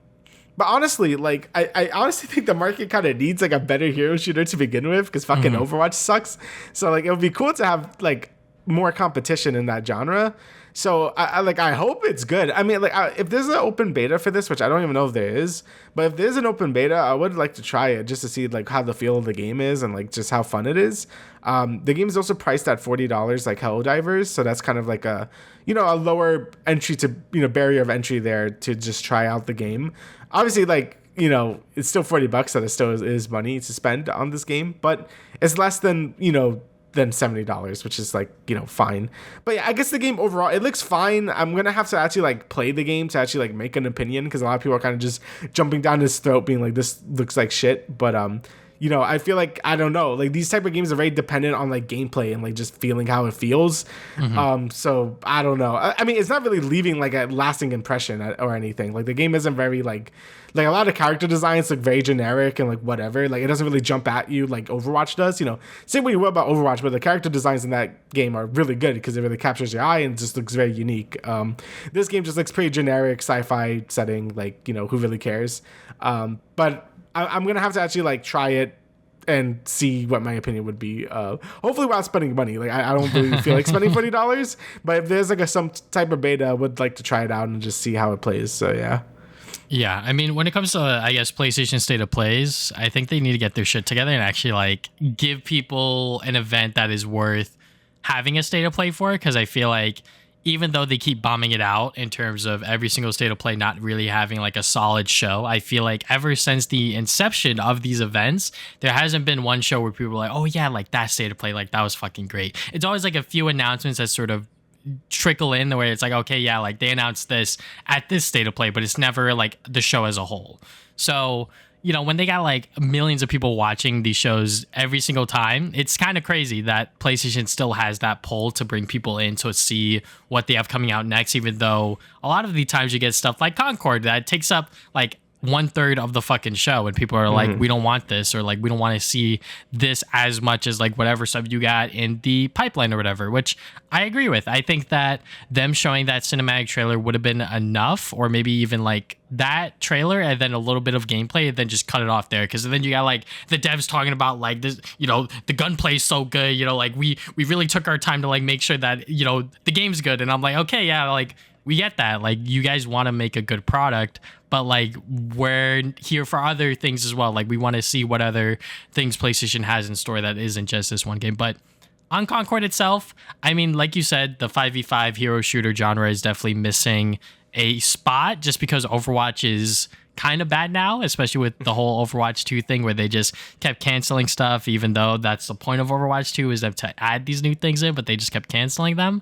honestly, like I honestly think the market kind of needs like a better hero shooter to begin with because fucking Overwatch sucks. So like it would be cool to have like more competition in that genre. So I hope it's good. I mean, like if there's an open beta for this, which I don't even know if there is, but if there's an open beta, I would like to try it just to see like how the feel of the game is and like just how fun it is. The game is also priced at $40 like Helldivers, so that's kind of like a a lower entry to barrier of entry there to just try out the game. Obviously, like it's still $40, so it still is money to spend on this game, but it's less than than $70, which is like fine. But yeah, I guess the game overall, it looks fine. I'm gonna have to actually like play the game to actually like make an opinion because a lot of people are kind of just jumping down his throat being like, this looks like shit. But I feel like, I don't know, like these type of games are very dependent on like gameplay and like just feeling how it feels. So I don't know. I mean, it's not really leaving like a lasting impression or anything. Like the game isn't very like a lot of character designs look very generic and like whatever. Like it doesn't really jump at you like Overwatch does. Same way you will about Overwatch, but the character designs in that game are really good because it really captures your eye and just looks very unique. This game just looks pretty generic sci-fi setting. Like who really cares? But I'm gonna have to actually like try it and see what my opinion would be. Hopefully without spending money. Like I don't really feel like spending $40, but if there's like some type of beta, I would like to try it out and just see how it plays. So yeah. Yeah, I mean, when it comes to, I guess, PlayStation State of Plays, I think they need to get their shit together and actually, like, give people an event that is worth having a State of Play for, because I feel like even though they keep bombing it out in terms of every single State of Play not really having, like, a solid show, I feel like ever since the inception of these events, there hasn't been one show where people are like, oh, yeah, like, that State of Play, like, that was fucking great. It's always, like, a few announcements that sort of trickle in the way it's like, okay, yeah, like they announced this at this State of Play, but it's never like the show as a whole. So, you know, when they got like millions of people watching these shows every single time, it's kind of crazy that PlayStation still has that pull to bring people in to see what they have coming out next, even though a lot of the times you get stuff like Concord that takes up like 1/3 of the fucking show, and people are like, we don't want this, or like we don't want to see this as much as like whatever stuff you got in the pipeline or whatever, which I agree with. I think that them showing that cinematic trailer would have been enough, or maybe even like that trailer and then a little bit of gameplay and then just cut it off there, because then you got like the devs talking about like this, you know, the gunplay is so good, you know, like we really took our time to like make sure that, you know, the game's good. And I'm like, okay, yeah, like we get that, like you guys want to make a good product, but like we're here for other things as well. Like we want to see what other things PlayStation has in store that isn't just this one game. But on Concord itself, I mean, like you said, the 5v5 hero shooter genre is definitely missing a spot, just because Overwatch is kind of bad now, especially with the whole Overwatch 2 thing where they just kept canceling stuff, even though that's the point of Overwatch 2 is to add these new things in, but they just kept canceling them.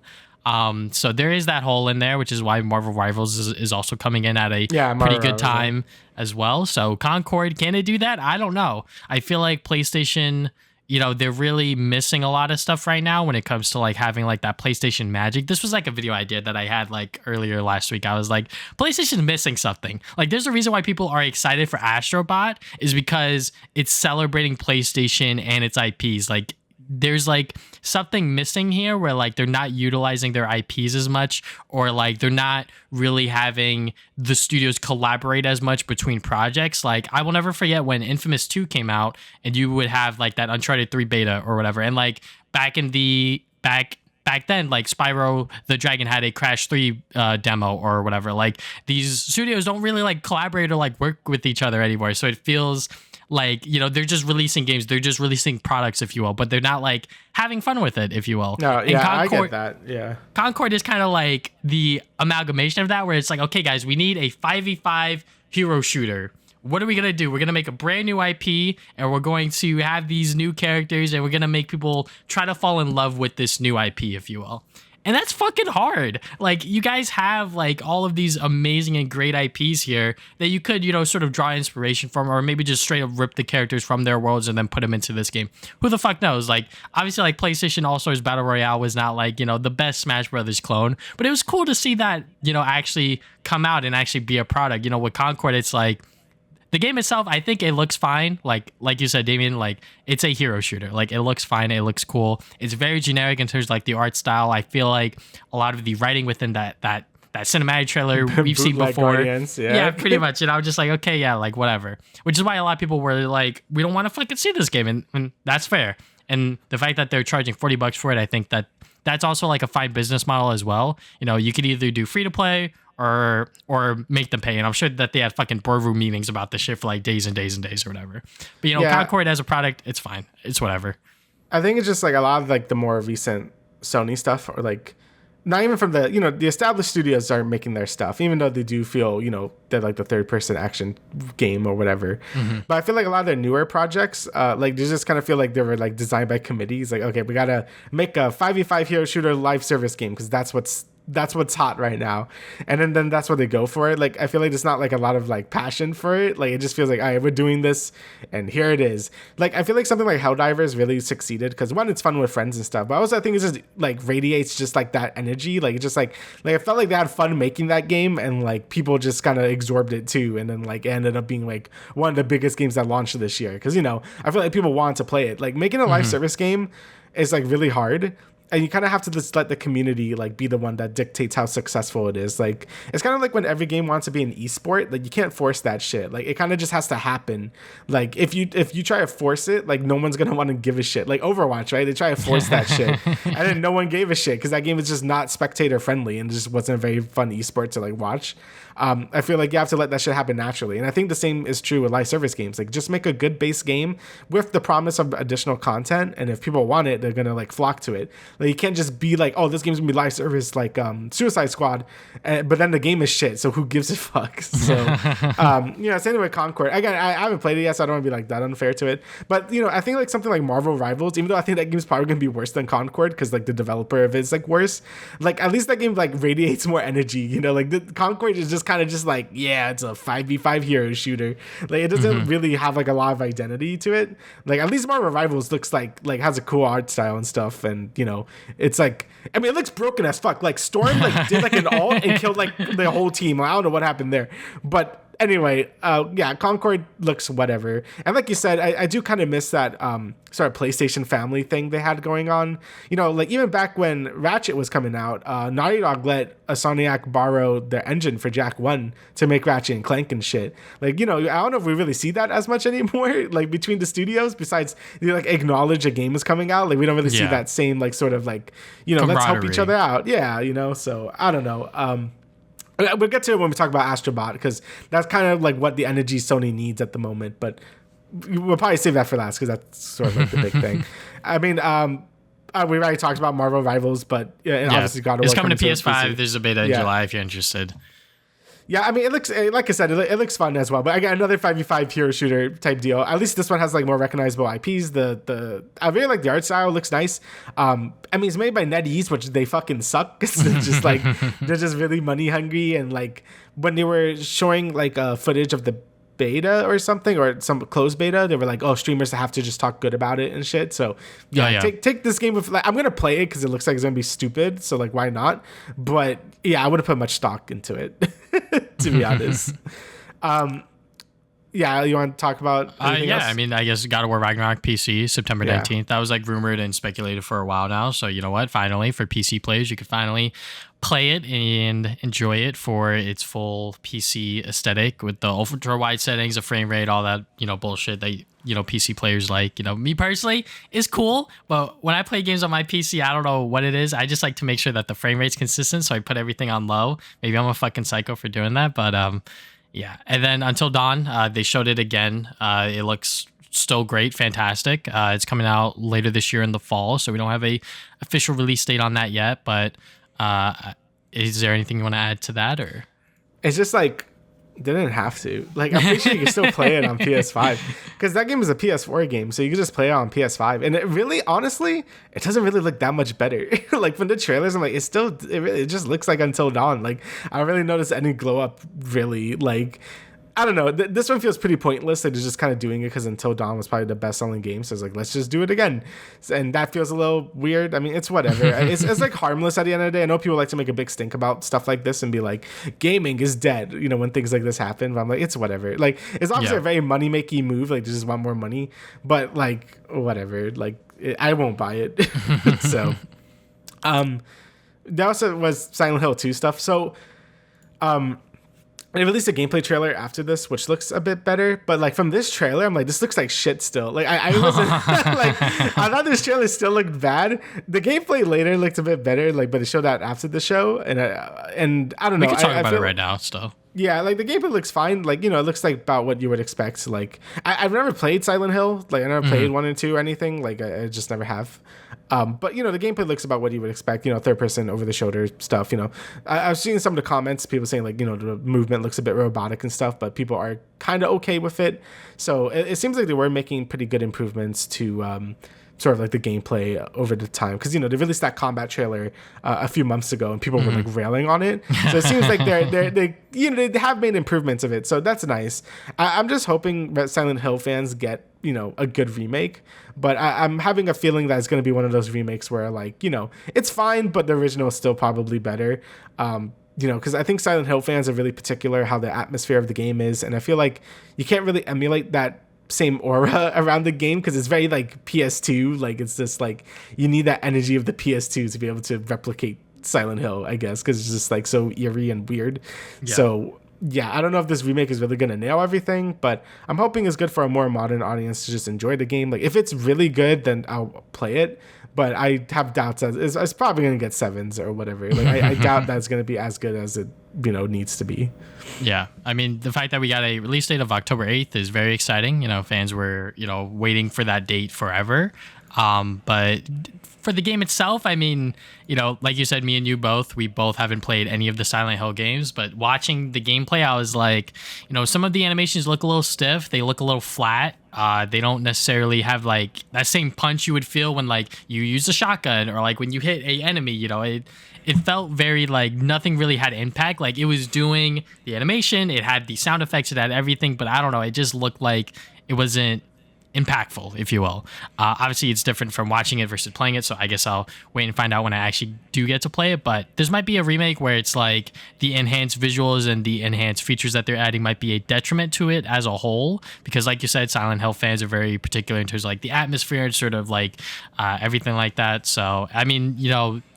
So there is that hole in there, which is why Marvel Rivals is also coming in at a pretty good time as well. So Concord, can it do that? I don't know. I feel like PlayStation, you know, they're really missing a lot of stuff right now when it comes to like having like that PlayStation magic. This was like a video idea that I had like earlier last week. I was like, PlayStation's missing something. Like there's a reason why people are excited for Astrobot is because it's celebrating PlayStation and its IPs. Like there's like something missing here where like they're not utilizing their IPs as much, or like they're not really having the studios collaborate as much between projects. Like I will never forget when Infamous 2 came out and you would have like that Uncharted 3 beta or whatever. And like back then, like Spyro the Dragon had a Crash 3 demo or whatever. Like these studios don't really like collaborate or like work with each other anymore. So it feels like, you know, they're just releasing games, they're just releasing products, if you will, but they're not like having fun with it, if you will. No, and yeah, Concord, I get that. Yeah. Concord is kind of like the amalgamation of that, where it's like, okay, guys, we need a 5v5 hero shooter. What are we going to do? We're going to make a brand new IP, and we're going to have these new characters, and we're going to make people try to fall in love with this new IP, if you will. And that's fucking hard. Like, you guys have, like, all of these amazing and great IPs here that you could, you know, sort of draw inspiration from, or maybe just straight up rip the characters from their worlds and then put them into this game. Who the fuck knows? Like, obviously, like, PlayStation All-Stars Battle Royale was not, like, you know, the best Smash Brothers clone, but it was cool to see that, you know, actually come out and actually be a product. You know, with Concord, it's like, the game itself, I think it looks fine. Like you said, Damian, like it's a hero shooter. Like it looks fine. It looks cool. It's very generic in terms of like the art style. I feel like a lot of the writing within that cinematic trailer we've seen before. Guardians, yeah, pretty much. And I was just like, okay, yeah, like whatever. Which is why a lot of people were like, we don't want to fucking see this game. And that's fair. And the fact that they're charging $40 for it, I think that's also like a fine business model as well. You know, you could either do free to play or make them pay. And I'm sure that they had fucking boardroom meetings about this shit for like days and days and days or whatever. But, you know, Concord as a product, it's fine. It's whatever. I think it's just like a lot of like the more recent Sony stuff, or like not even from the, you know, the established studios aren't making their stuff, even though they do feel, you know, they're like the third person action game or whatever. Mm-hmm. But I feel like a lot of their newer projects, like they just kind of feel like they were like designed by committees. Like, okay, we got to make a 5v5 hero shooter live service game because that's what's hot right now, and then that's what they go for it. Like I feel like there's not like a lot of like passion for it. Like it just feels like, all right, we're doing this and here it is. Like I feel like something like Helldivers really succeeded because one, it's fun with friends and stuff, but also I think it just like radiates just like that energy. Like it just like I felt like they had fun making that game, and like people just kind of absorbed it too, and then like it ended up being like one of the biggest games that launched this year, because, you know, I feel like people want to play it. Like making a live service game is like really hard. and you kind of have to just let the community like be the one that dictates how successful it is. Like it's kind of like when every game wants to be an esport, like you can't force that shit. Like it kind of just has to happen. Like if you try to force it, like no one's gonna want to give a shit. Like Overwatch, right? They try to force that shit, and then no one gave a shit because that game is just not spectator friendly and just wasn't a very fun esport to like watch. I feel like you have to let that shit happen naturally, and I think the same is true with live service games. Like just make a good base game with the promise of additional content, and if people want it, they're gonna like flock to it. Like you can't just be like, oh, this game's gonna be live service like Suicide Squad, but then the game is shit, so who gives a fuck? So same with Concord. Again, I haven't played it yet, so I don't want to be like that unfair to it, but I think like something like Marvel Rivals, even though I think that game's probably gonna be worse than Concord because like the developer of it is like worse, like at least that game like radiates more energy, like the Concord is just kind of just like, yeah, it's a 5v5 hero shooter. Like it doesn't really have like a lot of identity to it. Like at least Marvel Rivals looks like has a cool art style and stuff, and it's like, I mean, it looks broken as fuck. Like Storm like did like an ult and killed like the whole team. I don't know what happened there, but anyway, Concord looks whatever. And like you said, I do kind of miss that sort of PlayStation family thing they had going on. Like even back when Ratchet was coming out, Naughty Dog let Insomniac borrow their engine for Jack 1 to make Ratchet and Clank and shit. Like, I don't know if we really see that as much anymore, like between the studios, besides they like acknowledge a game is coming out. Like we don't really see that same like sort of like, let's help each other out. Yeah, so I don't know. We'll get to it when we talk about Astrobot, because that's kind of like what the energy Sony needs at the moment. But we'll probably save that for last because that's sort of like the big thing. I mean, we already talked about Marvel Rivals, but obviously God of War. It's coming to PS5. There's a beta in July if you're interested. Yeah, I mean, it looks, like I said, it looks fun as well. But I got another 5v5 hero shooter type deal. At least this one has like more recognizable IPs. I really like the art style. Looks nice. I mean, it's made by NetEase, which they fucking suck. It's just like they're just really money hungry. And like when they were showing like footage of the beta or something, or some closed beta, they were like, oh, streamers have to just talk good about it and shit. So take this game with like, I'm gonna play it because it looks like it's gonna be stupid, so like why not? But yeah, I wouldn't put much stock into it to be honest. You want to talk about anything else? I mean, I guess God of War Ragnarok PC September 19th. That was like rumored and speculated for a while now, so you know what, finally for PC players you could finally play it and enjoy it for its full PC aesthetic with the ultra wide settings, the frame rate, all that bullshit that PC players like. Me personally is cool, but when I play games on my PC, I don't know what it is. I just like to make sure that the frame rate's consistent, so I put everything on low. Maybe I'm a fucking psycho for doing that, but yeah. And then Until Dawn, they showed it again. It looks still great, fantastic. It's coming out later this year in the fall, so we don't have a official release date on that yet, but is there anything you want to add to that? Or it's just like they didn't have to. Like I'm pretty sure you can still play it on PS5 because that game is a PS4 game, so you can just play it on PS5. And it really, honestly, it doesn't really look that much better. Like from the trailers, I'm like, it just looks like Until Dawn. Like I don't really notice any glow up. Really, like. I don't know. This one feels pretty pointless. They're just kind of doing it because Until Dawn was probably the best-selling game. So it's like, let's just do it again. And that feels a little weird. I mean, it's whatever. it's like harmless at the end of the day. I know people like to make a big stink about stuff like this and be like, gaming is dead, when things like this happen. But I'm like, it's whatever. Like, it's obviously a very money-making move. Like, they just want more money. But, like, whatever. Like, I won't buy it. So, there also was Silent Hill 2 stuff. So, they released a gameplay trailer after this, which looks a bit better. But like from this trailer, I'm like, this looks like shit still. Like I wasn't like, I thought this trailer still looked bad. The gameplay later looked a bit better, like, but it showed that after the show, and I don't know. We can talk about it right now, still. Yeah, like the gameplay looks fine. Like, it looks like about what you would expect. Like, I've never played Silent Hill. Like, I never played 1 and 2 or anything. Like, I just never have. But, the gameplay looks about what you would expect. Third person over the shoulder stuff. I've seen some of the comments, people saying like, the movement looks a bit robotic and stuff, but people are kind of okay with it. So it seems like they were making pretty good improvements to sort of like the gameplay over the time, because they released that combat trailer a few months ago and people were like railing on it, so it seems like they have made improvements of it, so that's nice. I'm just hoping that Silent Hill fans get a good remake, but I'm having a feeling that it's going to be one of those remakes where like it's fine, but the original is still probably better. Because I think Silent Hill fans are really particular how the atmosphere of the game is, and I feel like you can't really emulate that same aura around the game because it's very like PS2. Like it's just like you need that energy of the PS2 to be able to replicate Silent Hill, I guess, because it's just like so eerie and weird. Yeah. So yeah, I don't know if this remake is really gonna nail everything, but I'm hoping it's good for a more modern audience to just enjoy the game. Like if it's really good, then I'll play it. But I have doubts that it's probably gonna get 7s or whatever. Like I doubt that it's gonna be as good as it needs to be. Yeah, I mean the fact that we got a release date of October 8th is very exciting. Fans were waiting for that date forever. But for the game itself, I mean, like you said, me and you we both haven't played any of the Silent Hill games, but watching the gameplay, I was like, some of the animations look a little stiff. They look a little flat. They don't necessarily have like that same punch you would feel when like you use a shotgun or like when you hit a enemy, it felt very like nothing really had impact. Like it was doing the animation, it had the sound effects, it had everything, but I don't know. It just looked like it wasn't impactful, if you will. Obviously, it's different from watching it versus playing it, so I guess I'll wait and find out when I actually do get to play it. But this might be a remake where it's like the enhanced visuals and the enhanced features that they're adding might be a detriment to it as a whole, because like you said, Silent Hill fans are very particular in terms of like the atmosphere and sort of like everything like that. So, I mean,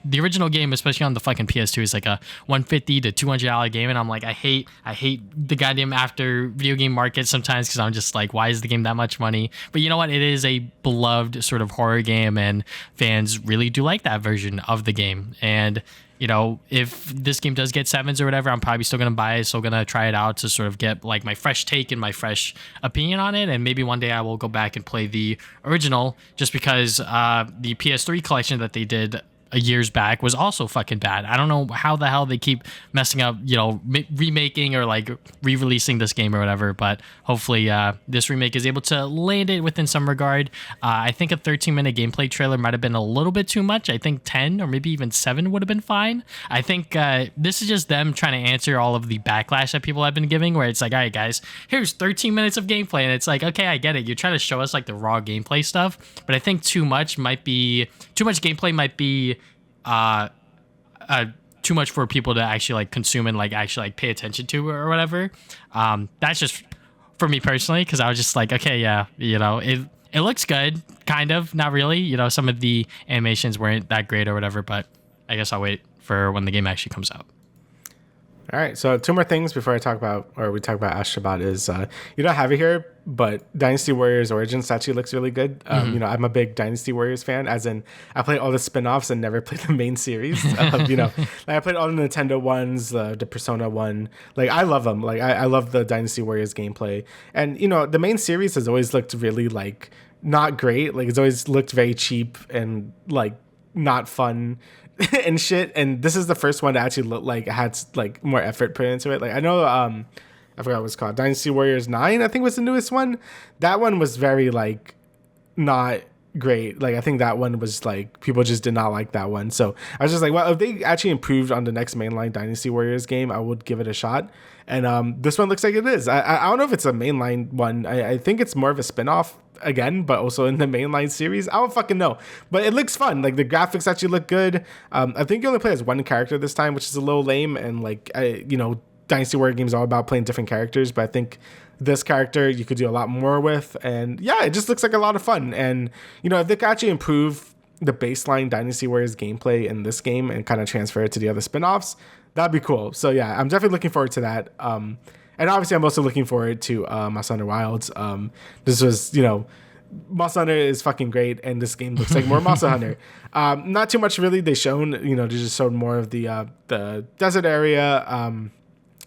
the original game, especially on the fucking PS2, is like a $150 to $200 game, and I'm like, I hate the goddamn after video game market sometimes because I'm just like, why is the game that much money? But you know what? It is a beloved sort of horror game, and fans really do like that version of the game. And if this game does get 7s or whatever, I'm probably still gonna buy it, still gonna try it out to sort of get like my fresh take and my fresh opinion on it. And maybe one day I will go back and play the original, just because the PS3 collection that they did years back was also fucking bad. I don't know how the hell they keep messing up, remaking or like re-releasing this game or whatever, but hopefully this remake is able to land it within some regard. I think a 13-minute gameplay trailer might have been a little bit too much. I think 10 or maybe even 7 would have been fine. I think this is just them trying to answer all of the backlash that people have been giving, where it's like, all right guys, here's 13 minutes of gameplay, and it's like, okay, I get it, you're trying to show us like the raw gameplay stuff, but I think too much gameplay might be too much for people to actually like consume and like actually like pay attention to or whatever. That's just for me personally, because I was just like, okay, yeah, it looks good, kind of, not really. Some of the animations weren't that great or whatever, but I guess I'll wait for when the game actually comes out. All right, so 2 more things before we talk about Astrobot is, you don't have it here, but Dynasty Warriors Origins actually looks really good. I'm a big Dynasty Warriors fan, as in I played all the spin-offs and never played the main series. Like I played all the Nintendo ones, the Persona one. Like I love them. Like I love the Dynasty Warriors gameplay. And, the main series has always looked really like not great. Like it's always looked very cheap and like not fun and shit. And this is the first one that actually looked like it had like more effort put into it. Like I know I forgot what it's called, Dynasty Warriors 9 I think was the newest one. That one was very like not great. Like I think that one was like people just did not like that one. So I was just like, well, if they actually improved on the next mainline Dynasty Warriors game, I would give it a shot. And this one looks like it is. I don't know if it's a mainline one. I think it's more of a spin-off again, but also in the mainline series. I don't fucking know, but it looks fun. Like the graphics actually look good. I think you only play as one character this time, which is a little lame. And like Dynasty Warrior games are all about playing different characters, but I think this character you could do a lot more with. And yeah, it just looks like a lot of fun. And if they could actually improve the baseline Dynasty Warriors gameplay in this game and kind of transfer it to the other spin-offs, that'd be cool. So yeah, I'm definitely looking forward to that. And obviously I'm also looking forward to Monster Hunter Wilds. This was, Monster Hunter is fucking great, and this game looks like more Monster Hunter. Not too much really they shown, they just showed more of the desert area.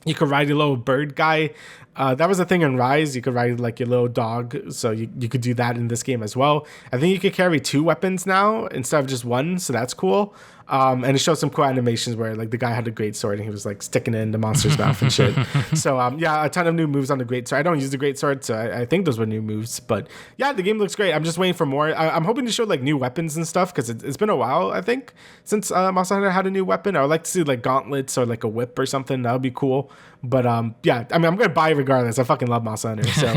You could ride a little bird guy. That was a thing in Rise. You could ride like your little dog, so you could do that in this game as well. I think you could carry 2 weapons now instead of just one, so that's cool. And it showed some cool animations where like the guy had a great sword and he was like sticking it in the monster's mouth and shit. So yeah, a ton of new moves on the great sword. I don't use the great sword, so I think those were new moves. But yeah, the game looks great. I'm just waiting for more. I'm hoping to show like new weapons and stuff, because it's been a while, I think, since Monster Hunter had a new weapon. I would like to see like gauntlets or like a whip or something. That would be cool. But yeah, I mean, I'm gonna buy it regardless. I fucking love Monster Hunter, so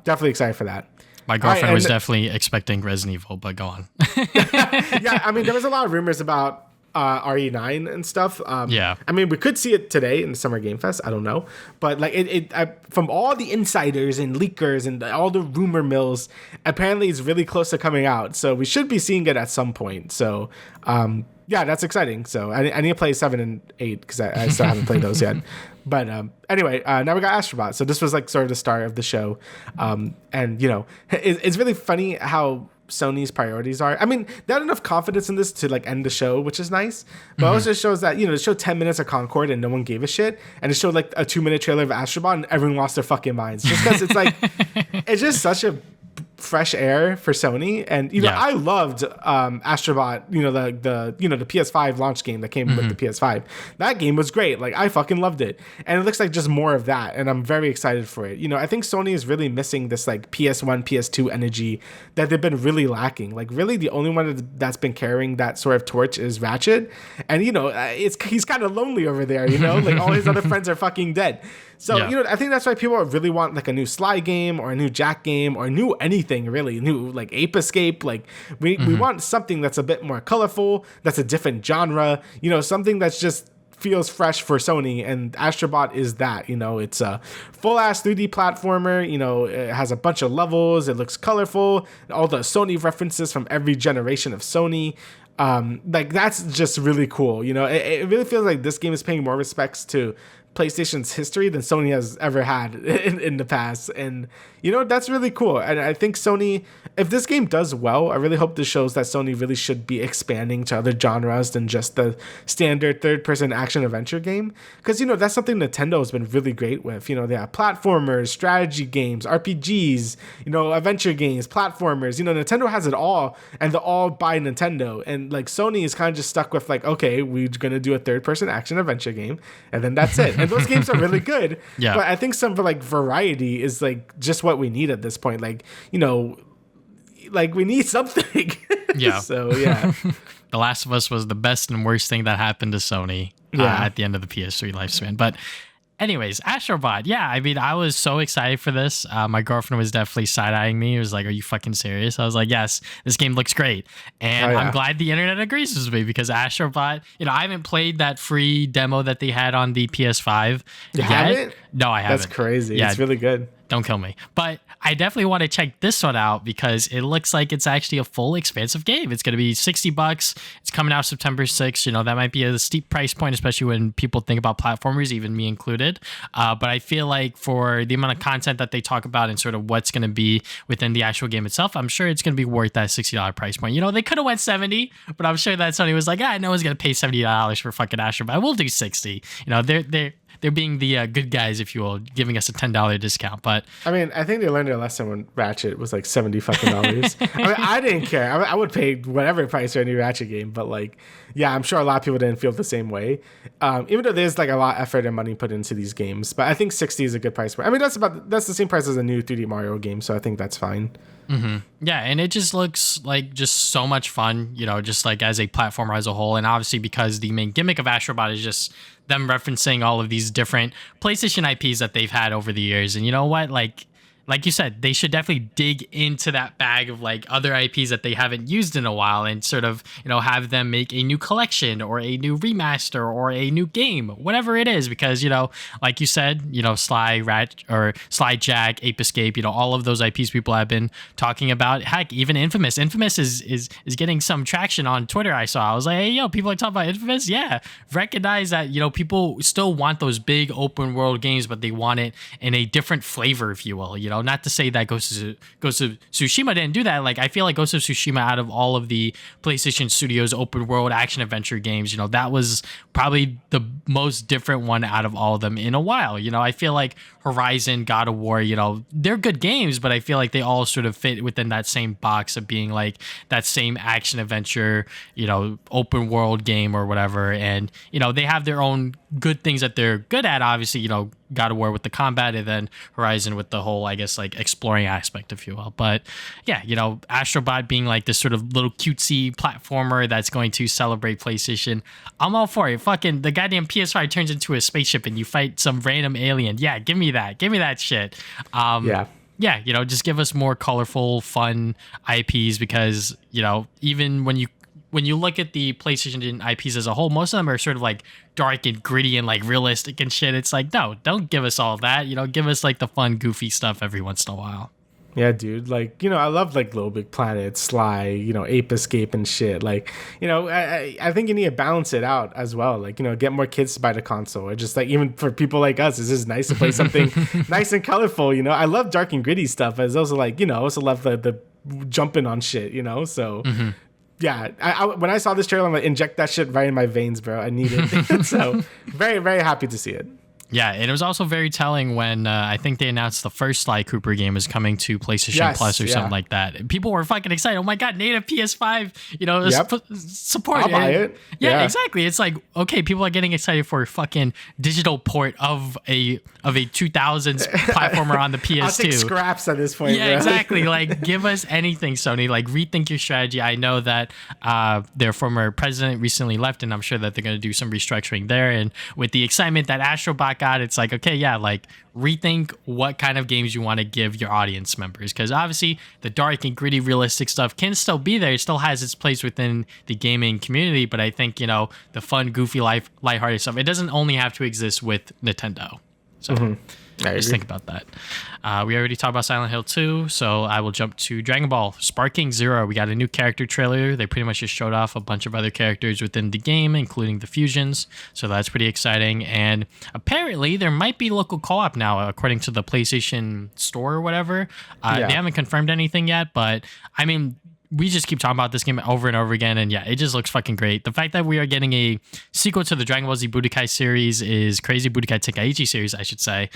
definitely excited for that. My girlfriend was definitely expecting Resident Evil, but go on. Yeah, I mean, there was a lot of rumors about RE9 and stuff. Yeah. I mean, we could see it today in the Summer Game Fest. I don't know, but like from all the insiders and leakers and all the rumor mills, apparently it's really close to coming out. So we should be seeing it at some point. So yeah, that's exciting. So I need to play 7 and 8 because I still haven't played those yet. But anyway, now we got Astrobot. So this was like sort of the start of the show. And, you know, it's really funny how Sony's priorities are. I mean, they had enough confidence in this to like end the show, which is nice. But also shows that, you know, it showed 10 minutes of Concord and no one gave a shit. And it showed like a 2-minute trailer of Astrobot and everyone lost their fucking minds. Just because it's like, it's just such a fresh air for Sony. And you know, I loved Astrobot, you know, the PS5 launch game that came with the PS5. That game was great. Like I fucking loved it. And it looks like just more of that, and I'm very excited for it. You know, I think Sony is really missing this like PS1, PS2 energy that they've been really lacking. Like really the only one that's been carrying that sort of torch is Ratchet. And you know, he's kind of lonely over there, you know? Like all his other friends are fucking dead. So, you know, I think that's why people really want like a new Sly game or a new Jack game or a new anything really, new like Ape Escape. Like we want something that's a bit more colorful, that's a different genre, you know, something that's just feels fresh for Sony, and Astrobot is that. You know, it's a full ass 3D platformer, you know, it has a bunch of levels, it looks colorful, all the Sony references from every generation of Sony. Like that's just really cool. You know, it really feels like this game is paying more respects to PlayStation's history than Sony has ever had in the past. And, you know, that's really cool. And I think Sony, if this game does well, I really hope this shows that Sony really should be expanding to other genres than just the standard third-person action-adventure game. Because, you know, that's something Nintendo has been really great with. You know, they have platformers, strategy games, RPGs, you know, adventure games, platformers. You know, Nintendo has it all, and they're all by Nintendo. And, like, Sony is kind of just stuck with, like, okay, we're going to do a third-person action-adventure game, and then that's it. And those games are really good. Yeah. But I think some like variety is like just what we need at this point. Like, you know, like we need something. Yeah. So yeah. The Last of Us was the best and worst thing that happened to Sony at the end of the PS3 lifespan. But anyways, Astrobot. Yeah, I mean, I was so excited for this. My girlfriend was definitely side-eyeing me. It was like, are you fucking serious? I was like, yes, this game looks great. And I'm glad the internet agrees with me because Astrobot, you know, I haven't played that free demo that they had on the PS5 You haven't? No, I haven't. That's crazy. Yeah, it's really good. Don't kill me. But I definitely want to check this one out because it looks like it's actually a full expansive game. It's going to be $60. It's coming out September 6th. You know, that might be a steep price point, especially when people think about platformers, even me included. But I feel like for the amount of content that they talk about and sort of what's going to be within the actual game itself, I'm sure it's going to be worth that $60 price point. You know, they could have went 70, but I'm sure that Sony was like, no one's going to pay $70 for fucking Astrobot. We'll do 60. You know, they're being the good guys, if you will, giving us a $10 discount. But I mean, I think they learned their lesson when Ratchet was like $70 fucking dollars. I mean, I didn't care. I would pay whatever price for a new Ratchet game. But like, yeah, I'm sure a lot of people didn't feel the same way. Even though there's like a lot of effort and money put into these games, but I think 60 is a good price. I mean, that's the same price as a new 3D Mario game, so I think that's fine. Mm-hmm. Yeah, and it just looks like just so much fun, you know, just like as a platformer as a whole. And obviously because the main gimmick of Astrobot is just them referencing all of these different PlayStation IPs that they've had over the years. And you know what? Like you said, they should definitely dig into that bag of like other IPs that they haven't used in a while and sort of, you know, have them make a new collection or a new remaster or a new game, whatever it is. Because, you know, like you said, you know, Sly Jack, Ape Escape, you know, all of those IPs people have been talking about. Heck, even Infamous. Infamous is getting some traction on Twitter. I saw. I was like, hey, yo, people are talking about Infamous. Yeah, recognize that, you know, people still want those big open world games, but they want it in a different flavor, if you will. You know, not to say that Ghost of Tsushima didn't do that. Like, I feel like Ghost of Tsushima, out of all of the PlayStation Studios open world action adventure games, you know, that was probably the most different one out of all of them in a while. You know, I feel like Horizon, God of War, you know, they're good games, but I feel like they all sort of fit within that same box of being like that same action adventure, you know, open world game or whatever. And, you know, they have their own good things that they're good at, obviously, you know, God of War with the combat, and then Horizon with the whole, I guess, like exploring aspect, if you will. But yeah, you know, Astrobot being like this sort of little cutesy platformer that's going to celebrate PlayStation, I'm all for it. Fucking the goddamn PS5 turns into a spaceship and you fight some random alien. Yeah, give me that shit. Yeah, you know, just give us more colorful, fun IPs because, you know, even when when you look at the PlayStation IPs as a whole, most of them are sort of like dark and gritty and like realistic and shit. It's like, no, don't give us all of that. Give us like the fun, goofy stuff every once in a while. Yeah, dude. Like, I love like Little Big Planet, Sly, Ape Escape and shit. Like, I think you need to balance it out as well. Like, get more kids to buy the console, or just like even for people like us, it's just nice to play something nice and colorful. I love dark and gritty stuff. But it's also like, I also love the jumping on shit. So. Mm-hmm. Yeah, I when I saw this trailer, I'm like, inject that shit right in my veins, bro. I need it. So very, very happy to see it. Yeah, and it was also very telling when I think they announced the first Sly Cooper game is coming to PlayStation Plus or something like that. And people were fucking excited. Oh my god, native PS5, support. I'll buy it. Yeah, exactly. It's like, okay, people are getting excited for a fucking digital port of a 2000s platformer on the PS2. I'll take scraps at this point. Yeah, bro. Exactly. Like, give us anything, Sony. Like, rethink your strategy. I know that their former president recently left, and I'm sure that they're going to do some restructuring there. And with the excitement that Astro got, it's like, okay, yeah, like rethink what kind of games you want to give your audience members, because obviously the dark and gritty realistic stuff can still be there. It still has its place within the gaming community, but I think the fun, goofy, lighthearted stuff, it doesn't only have to exist with Nintendo. So just think about that. We already talked about Silent Hill 2, so I will jump to Dragon Ball Sparking Zero. We got a new character trailer. They pretty much just showed off a bunch of other characters within the game, including the fusions, so that's pretty exciting. And apparently there might be local co-op now, according to the PlayStation Store or whatever. They haven't confirmed anything yet, but I mean, we just keep talking about this game over and over again, and yeah, it just looks fucking great. The fact that we are getting a sequel to the Dragon Ball Z Budokai series is crazy. Budokai Tenkaichi series, I should say,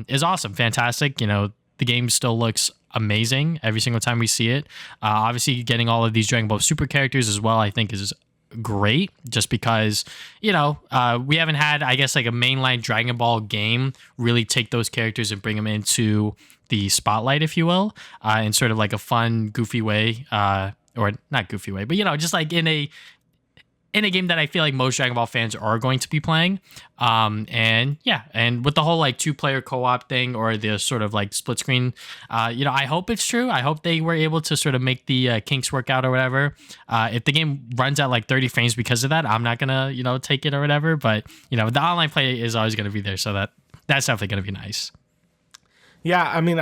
is awesome, fantastic. The game still looks amazing every single time we see it. Obviously, getting all of these Dragon Ball Super characters as well, I think is great, just because we haven't had, I guess, like a mainline Dragon Ball game really take those characters and bring them into the spotlight, if you will, in sort of like a fun, goofy way, or not goofy way, but just like in a game that I feel like most Dragon Ball fans are going to be playing. And with the whole like 2-player co-op thing, or the sort of like split screen, I hope it's true. I hope they were able to sort of make the kinks work out or whatever. If the game runs at like 30 frames because of that, I'm not gonna take it or whatever. But the online play is always gonna be there, so that's definitely gonna be nice. Yeah, I mean,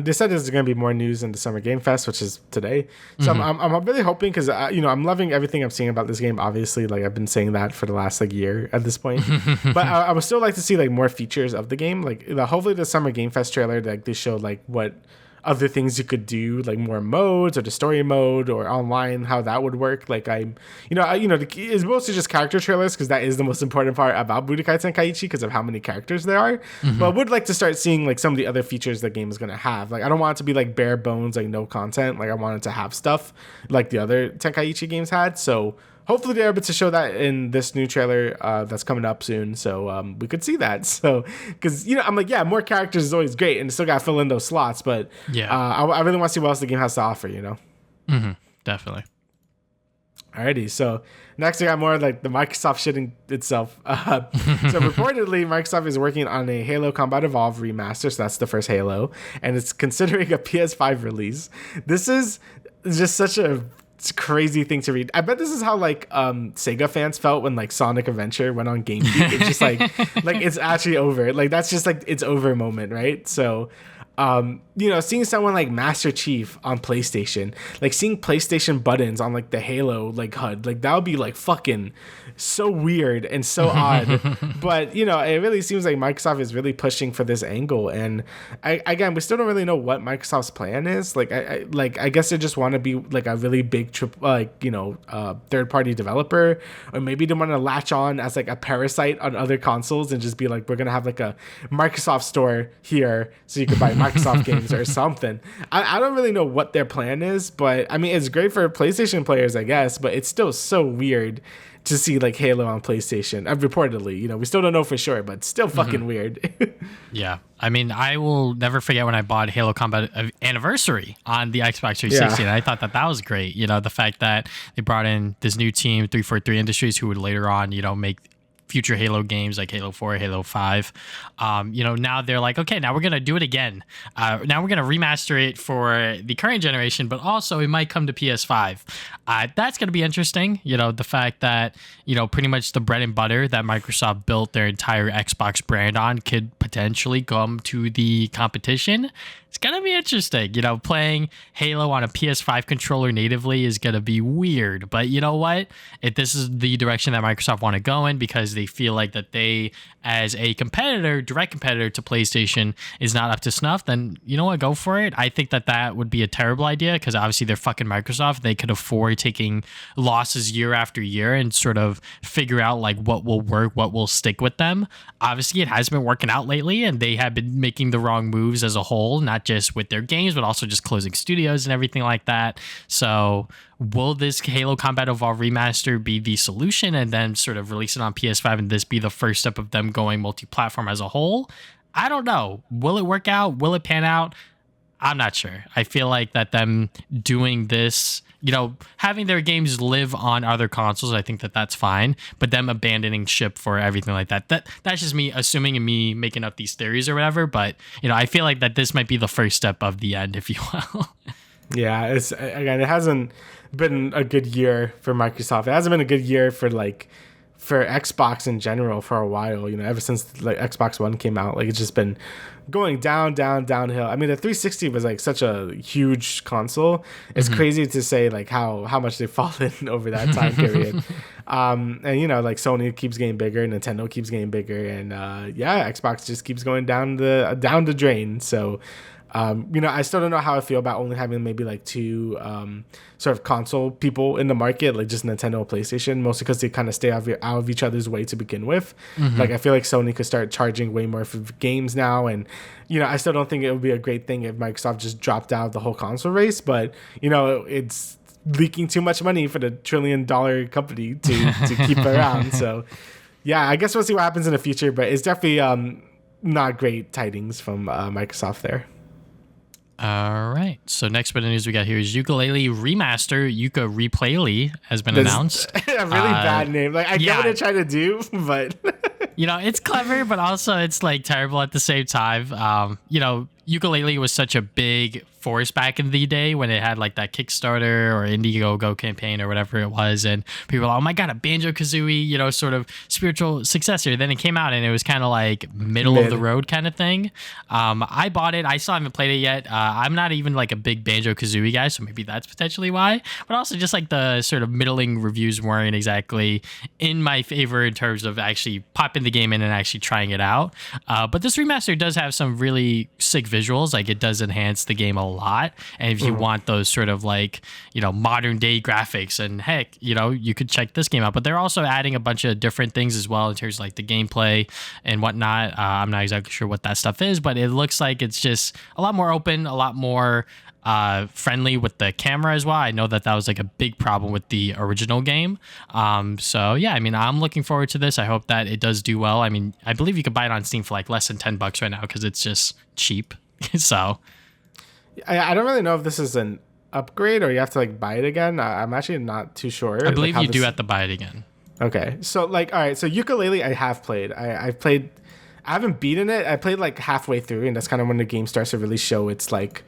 they said there's going to be more news in the Summer Game Fest, which is today. So I'm really hoping, because I'm loving everything I'm seeing about this game. Obviously, like I've been saying that for the last like year at this point. But I would still like to see like more features of the game. Like hopefully the Summer Game Fest trailer, like they showed like what other things you could do, like more modes or the story mode or online, how that would work. Like it's mostly just character trailers, because that is the most important part about Budokai Tenkaichi, because of how many characters there are. But I would like to start seeing like some of the other features the game is going to have. Like I don't want it to be like bare bones, like no content. Like I want it to have stuff like the other Tenkaichi games had. So hopefully they're able to show that in this new trailer that's coming up soon, so we could see that. So, because I'm like, yeah, more characters is always great, and still got to fill in those slots. But yeah, I really want to see what else the game has to offer. Definitely. Alrighty, so next we got more like the Microsoft shitting itself. So reportedly, Microsoft is working on a Halo Combat Evolved remaster, so that's the first Halo, and it's considering a PS5 release. This is just such a crazy thing to read. I bet this is how like Sega fans felt when like Sonic Adventure went on GameCube. It's just like it's actually over. Like that's just like it's over moment, right? So seeing someone like Master Chief on PlayStation, like seeing PlayStation buttons on like the Halo like HUD, like that would be like fucking so weird and so odd. But it really seems like Microsoft is really pushing for this angle, and again, we still don't really know what Microsoft's plan is. Like I guess they just want to be like a really big third party developer, or maybe they want to latch on as like a parasite on other consoles and just be like, we're gonna have like a Microsoft store here so you can buy Microsoft games or something. I don't really know what their plan is, but I mean, it's great for PlayStation players, I guess, but it's still so weird to see like Halo on PlayStation. Reportedly, we still don't know for sure, but still fucking weird. Yeah. I mean, I will never forget when I bought Halo Combat Anniversary on the Xbox 360, and I thought that was great. The fact that they brought in this new team, 343 Industries, who would later on, make future Halo games like Halo 4, Halo 5. Now they're like, okay, now we're going to do it again. Now we're going to remaster it for the current generation, but also it might come to PS5. That's going to be interesting. The fact that, pretty much the bread and butter that Microsoft built their entire Xbox brand on could potentially come to the competition. It's going to be interesting. Playing Halo on a PS5 controller natively is going to be weird. But you know what? If this is the direction that Microsoft want to go in because they feel like that they, as a competitor, direct competitor to PlayStation, is not up to snuff, then you know what? Go for it. I think that would be a terrible idea because obviously they're fucking Microsoft. They could afford taking losses year after year and sort of figure out like what will work, what will stick with them. Obviously, it has been working out lately and they have been making the wrong moves as a whole, not just with their games, but also just closing studios and everything like that. So will this Halo Combat Evolved Remaster be the solution and then sort of release it on PS5 and this be the first step of them going multi-platform as a whole? I don't know. Will it work out? Will it pan out? I'm not sure. I feel like that them doing this, having their games live on other consoles, I think that that's fine. But them abandoning ship for everything like that's just me assuming and me making up these theories or whatever. But, I feel like that this might be the first step of the end, if you will. Yeah, it hasn't been a good year for Microsoft. It hasn't been a good year for Xbox in general for a while, ever since like Xbox One came out. Like it's just been going downhill. I mean, the 360 was like such a huge console. It's crazy to say like how much they've fallen over that time period. And like Sony keeps getting bigger, Nintendo keeps getting bigger, and Xbox just keeps going down the drain. So I still don't know how I feel about only having maybe like two sort of console people in the market, like just Nintendo and PlayStation, mostly because they kind of stay out of each other's way to begin with. Like I feel like Sony could start charging way more for games now, and I still don't think it would be a great thing if Microsoft just dropped out of the whole console race, but it's leaking too much money for the $1 trillion company to keep around. So yeah, I guess we'll see what happens in the future, but it's definitely not great tidings from Microsoft there. All right. So next bit of news we got here is Yooka-Laylee Remaster. Yooka-Replaylee has been announced. A really bad name. Like I get what they're trying to do, but it's clever, but also it's like terrible at the same time. Yooka-Laylee was such a big force back in the day when it had like that Kickstarter or Indiegogo campaign or whatever it was, and people were like, oh my god, a Banjo-Kazooie, sort of spiritual successor. Then it came out and it was kind of like middle of the road kind of thing. I bought it. I still haven't played it yet. I'm not even like a big Banjo-Kazooie guy, so maybe that's potentially why. But also just like the sort of middling reviews weren't exactly in my favor in terms of actually popping the game in and actually trying it out. But this remaster does have some really sick visuals. Like it does enhance the game a lot, and if you want those sort of like modern day graphics, and heck, you could check this game out. But they're also adding a bunch of different things as well in terms of like the gameplay and whatnot. I'm not exactly sure what that stuff is, but it looks like it's just a lot more open, a lot more friendly with the camera as well. I know that was like a big problem with the original game. So yeah, I mean, I'm looking forward to this. I hope that it does do well. I mean, I believe you could buy it on Steam for like less than $10 right now because it's just cheap. So I don't really know if this is an upgrade or you have to like buy it again. I'm actually not too sure. I believe you do have to buy it again. Okay, so like, all right, so Yooka-Laylee I have played. I haven't beaten it. I played like halfway through, and that's kind of when the game starts to really show its like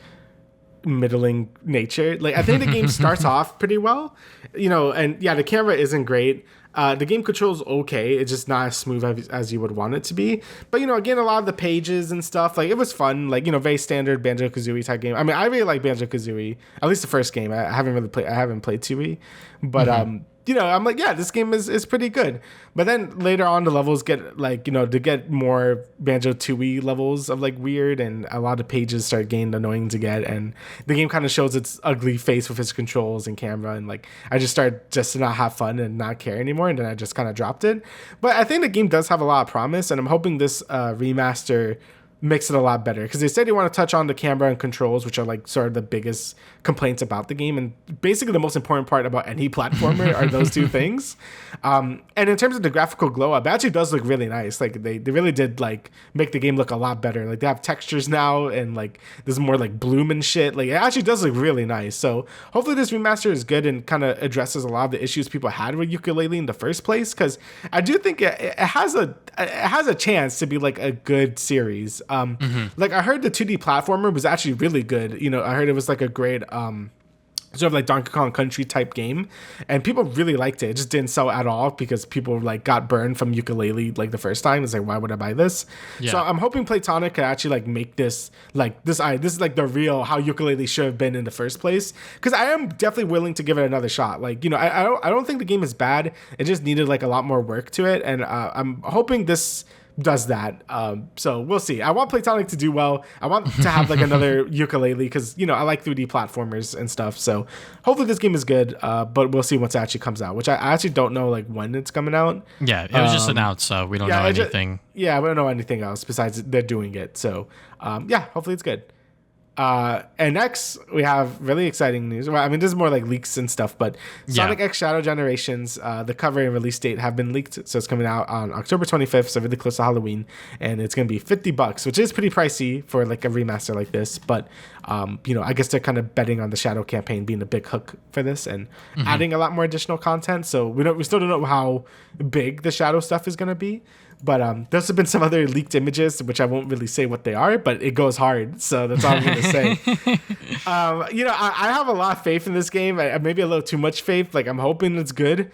middling nature. Like I think the game starts off pretty well, and yeah, the camera isn't great. The game controls okay. It's just not as smooth as you would want it to be. But, again, a lot of the pages and stuff, like, it was fun. Like, very standard Banjo-Kazooie type game. I mean, I really like Banjo-Kazooie. At least the first game. I haven't played 2E. But, I'm like, yeah, this game is pretty good. But then later on, the levels get, like, to get more Banjo-Tooie levels of, like, weird. And a lot of pages start getting annoying to get. And the game kind of shows its ugly face with its controls and camera. And, like, I just started just to not have fun and not care anymore. And then I just kind of dropped it. But I think the game does have a lot of promise, and I'm hoping this remaster makes it a lot better, because they said they want to touch on the camera and controls, which are like sort of the biggest complaints about the game, and basically the most important part about any platformer are those two things. And in terms of the graphical glow up, it actually does look really nice. Like they really did like make the game look a lot better. Like they have textures now, and like there's more like bloom and shit. Like it actually does look really nice. So hopefully this remaster is good and kind of addresses a lot of the issues people had with Yooka-Laylee in the first place, because I do think it has a chance to be like a good series. Like I heard the 2D platformer was actually really good. You know, I heard it was like a great sort of like Donkey Kong Country type game, and people really liked it. It just didn't sell at all because people like got burned from Yooka-Laylee like the first time. It's like, why would I buy this? So I'm hoping Playtonic could actually like make this like this is like the real how Yooka-Laylee should have been in the first place, because I am definitely willing to give it another shot. Like, you know, I don't think the game is bad. It just needed like a lot more work to it, and I'm hoping this does that. So we'll see. I want Playtonic to do well. I want to have like another Yooka-Laylee, because, you know, I like 3D platformers and stuff. So hopefully this game is good, but we'll see once it actually comes out, which I actually don't know like when it's coming out. Yeah, it was just announced, so we don't know anything. We don't know anything else besides they're doing it. So hopefully it's good. And next we have really exciting news. Well, I mean, this is more like leaks and stuff, but Sonic X Shadow Generations, the cover and release date have been leaked, so it's coming out on October 25th, so really close to Halloween, and it's gonna be $50, which is pretty pricey for like a remaster like this. But you know, I guess they're kind of betting on the Shadow campaign being a big hook for this and adding a lot more additional content. So we still don't know how big the Shadow stuff is gonna be. But there's have been some other leaked images, which I won't really say what they are, but it goes hard. So that's all I'm going to say. You know, I have a lot of faith in this game. Maybe a little too much faith. Like, I'm hoping it's good,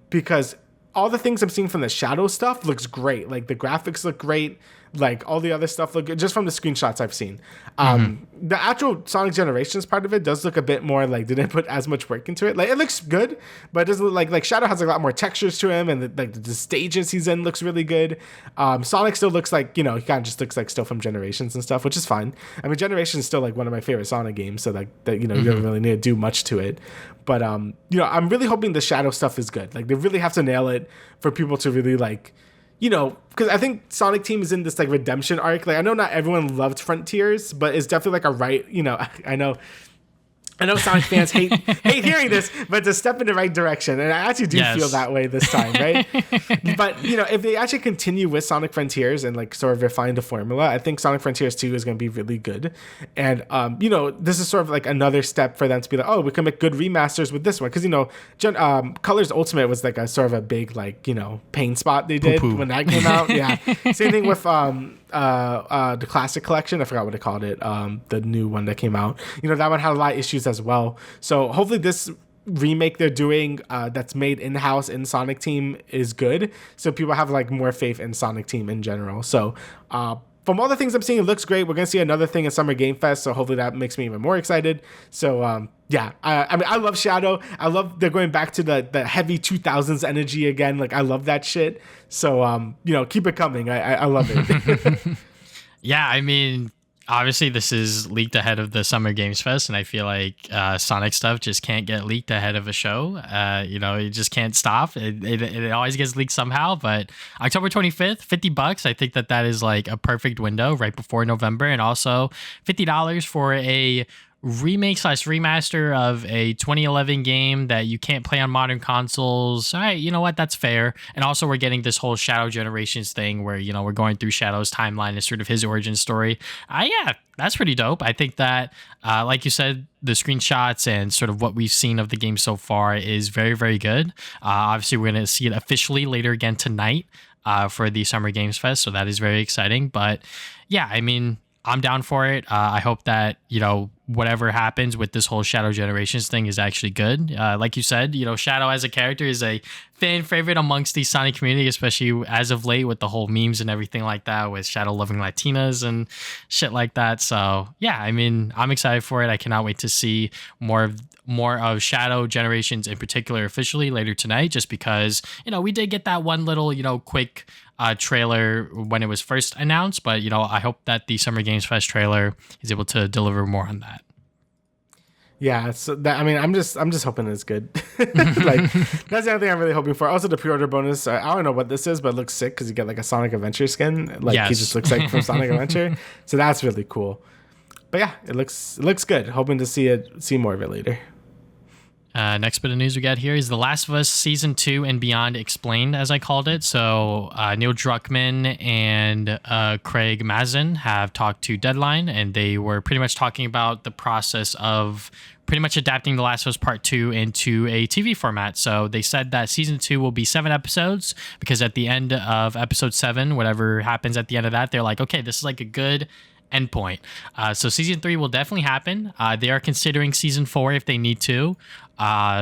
because all the things I'm seeing from the Shadow stuff looks great. Like, the graphics look great. Like, all the other stuff look good, just from the screenshots I've seen. The actual Sonic Generations part of it does look a bit more like they didn't put as much work into it. Like, it looks good, but it doesn't look like Shadow has a lot more textures to him, and the stages he's in looks really good. Sonic still looks like, you know, he kind of just looks like still from Generations and stuff, which is fine. I mean, Generations is still like one of my favorite Sonic games, so like that, you know, you don't really need to do much to it. But you know, I'm really hoping the Shadow stuff is good. Like, they really have to nail it for people to really like, you know, because I think Sonic Team is in this like redemption arc. Like, I know not everyone loved Frontiers, but it's definitely like a right, you know, I know Sonic fans hate hearing this, but it's a step in the right direction. And I actually do feel that way this time, right? But, you know, if they actually continue with Sonic Frontiers and like sort of refine the formula, I think Sonic Frontiers 2 is going to be really good. And, you know, this is sort of like another step for them to be like, oh, we can make good remasters with this one. Because, you know, Colors Ultimate was like a sort of a big, like, you know, pain spot they did when that came out. Yeah. Same thing with the Classic Collection. I forgot what they called it. The new one that came out. You know, that one had a lot of issues as well. So hopefully this remake they're doing that's made in-house in Sonic Team is good, so people have like more faith in Sonic Team in general. So from all the things I'm seeing, it looks great. We're gonna see another thing in Summer Game Fest, so hopefully that makes me even more excited. So I mean, I love Shadow. I love they're going back to the heavy 2000s energy again. Like, I love that shit. So you know, keep it coming. I love it. Yeah, I mean, obviously this is leaked ahead of the Summer Games Fest, and I feel like Sonic stuff just can't get leaked ahead of a show. You know, it just can't stop. It always gets leaked somehow. But October 25th, $50. I think that is like a perfect window right before November, and also $50 for a remake / remaster of a 2011 game that you can't play on modern consoles. All right, you know what? That's fair. And also we're getting this whole Shadow Generations thing where, you know, we're going through Shadow's timeline and sort of his origin story. Yeah, that's pretty dope. I think that, like you said, the screenshots and sort of what we've seen of the game so far is very, very good. Obviously, we're going to see it officially later again tonight for the Summer Games Fest. So that is very exciting. But yeah, I mean, I'm down for it. I hope that, you know, whatever happens with this whole Shadow Generations thing is actually good. Like you said, you know, Shadow as a character is a fan favorite amongst the Sonic community, especially as of late with the whole memes and everything like that, with Shadow loving Latinas and shit like that. So yeah, I mean, I'm excited for it. I cannot wait to see more of Shadow Generations in particular officially later tonight, just because, you know, we did get that one little, you know, quick trailer when it was first announced, but, you know, I hope that the Summer Games Fest trailer is able to deliver more on that. Yeah, so that, I mean, I'm just hoping it's good. Like, that's the only thing I'm really hoping for. Also, the pre-order bonus. I don't know what this is, but it looks sick because you get like a Sonic Adventure skin. Like, he just looks like from Sonic Adventure. So that's really cool. But yeah, it looks good. Hoping to see more of it later. Next bit of news we got here is The Last of Us Season 2 and Beyond Explained, as I called it. So Neil Druckmann and Craig Mazin have talked to Deadline, and they were pretty much talking about the process of pretty much adapting The Last of Us Part 2 into a TV format. So they said that Season 2 will be 7 episodes, because at the end of Episode 7, whatever happens at the end of that, they're like, okay, this is like a good endpoint. So Season 3 will definitely happen. They are considering Season 4 if they need to.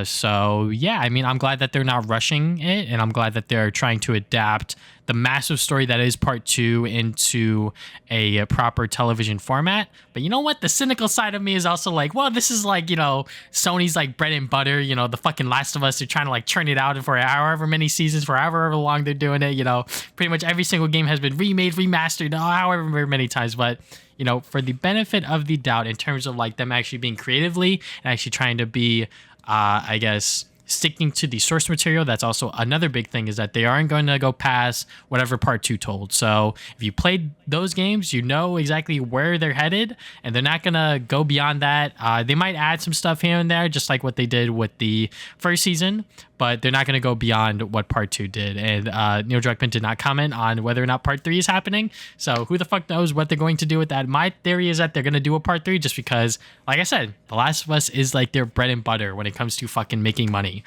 So yeah, I mean, I'm glad that they're not rushing it, and I'm glad that they're trying to adapt the massive story that is Part 2 into a proper television format. But you know what? The cynical side of me is also like, well, this is like, you know, Sony's like bread and butter, you know, the fucking Last of Us. They're trying to like churn it out for however many seasons, for however long they're doing it. You know, pretty much every single game has been remade, remastered, however many times. But you know, for the benefit of the doubt, in terms of like them actually being creatively and actually trying to be, I guess, sticking to the source material, that's also another big thing, is that they aren't going to go past whatever Part 2 told. So if you played those games, you know exactly where they're headed, and they're not going to go beyond that. They might add some stuff here and there, just like what they did with the first season, but they're not going to go beyond what Part 2 did. And Neil Druckmann did not comment on whether or not Part 3 is happening. So who the fuck knows what they're going to do with that. My theory is that they're going to do a Part 3, just because, like I said, The Last of Us is like their bread and butter when it comes to fucking making money,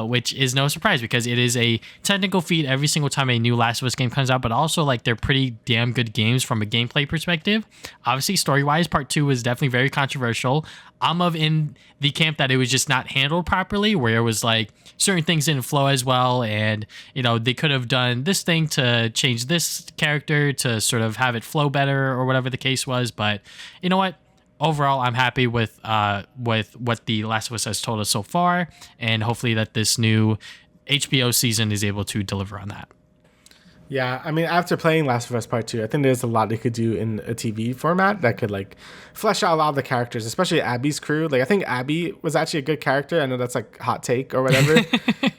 which is no surprise, because it is a technical feat every single time a new Last of Us game comes out, but also like they're pretty damn good games from a gameplay perspective. Obviously, story-wise, Part 2 was definitely very controversial. I'm in the camp that it was just not handled properly, where it was like certain things didn't flow as well, and you know, they could have done this thing to change this character to sort of have it flow better, or whatever the case was. But you know what? Overall, I'm happy with what The Last of Us has told us so far, and hopefully that this new HBO season is able to deliver on that. Yeah, I mean, after playing Last of Us Part 2, I think there's a lot they could do in a TV format that could, like, flesh out a lot of the characters, especially Abby's crew. Like, I think Abby was actually a good character. I know that's, like, hot take or whatever.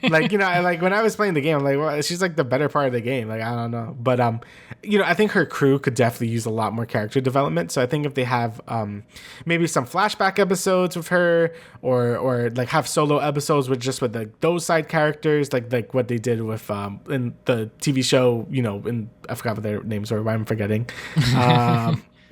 Like, you know, like, when I was playing the game, I'm like, well, she's, like, the better part of the game. Like, I don't know. But, you know, I think her crew could definitely use a lot more character development. So I think if they have maybe some flashback episodes with her, or like, have solo episodes with like, those side characters, like what they did with in the TV show, you know, I forgot what their names were. Why I'm forgetting.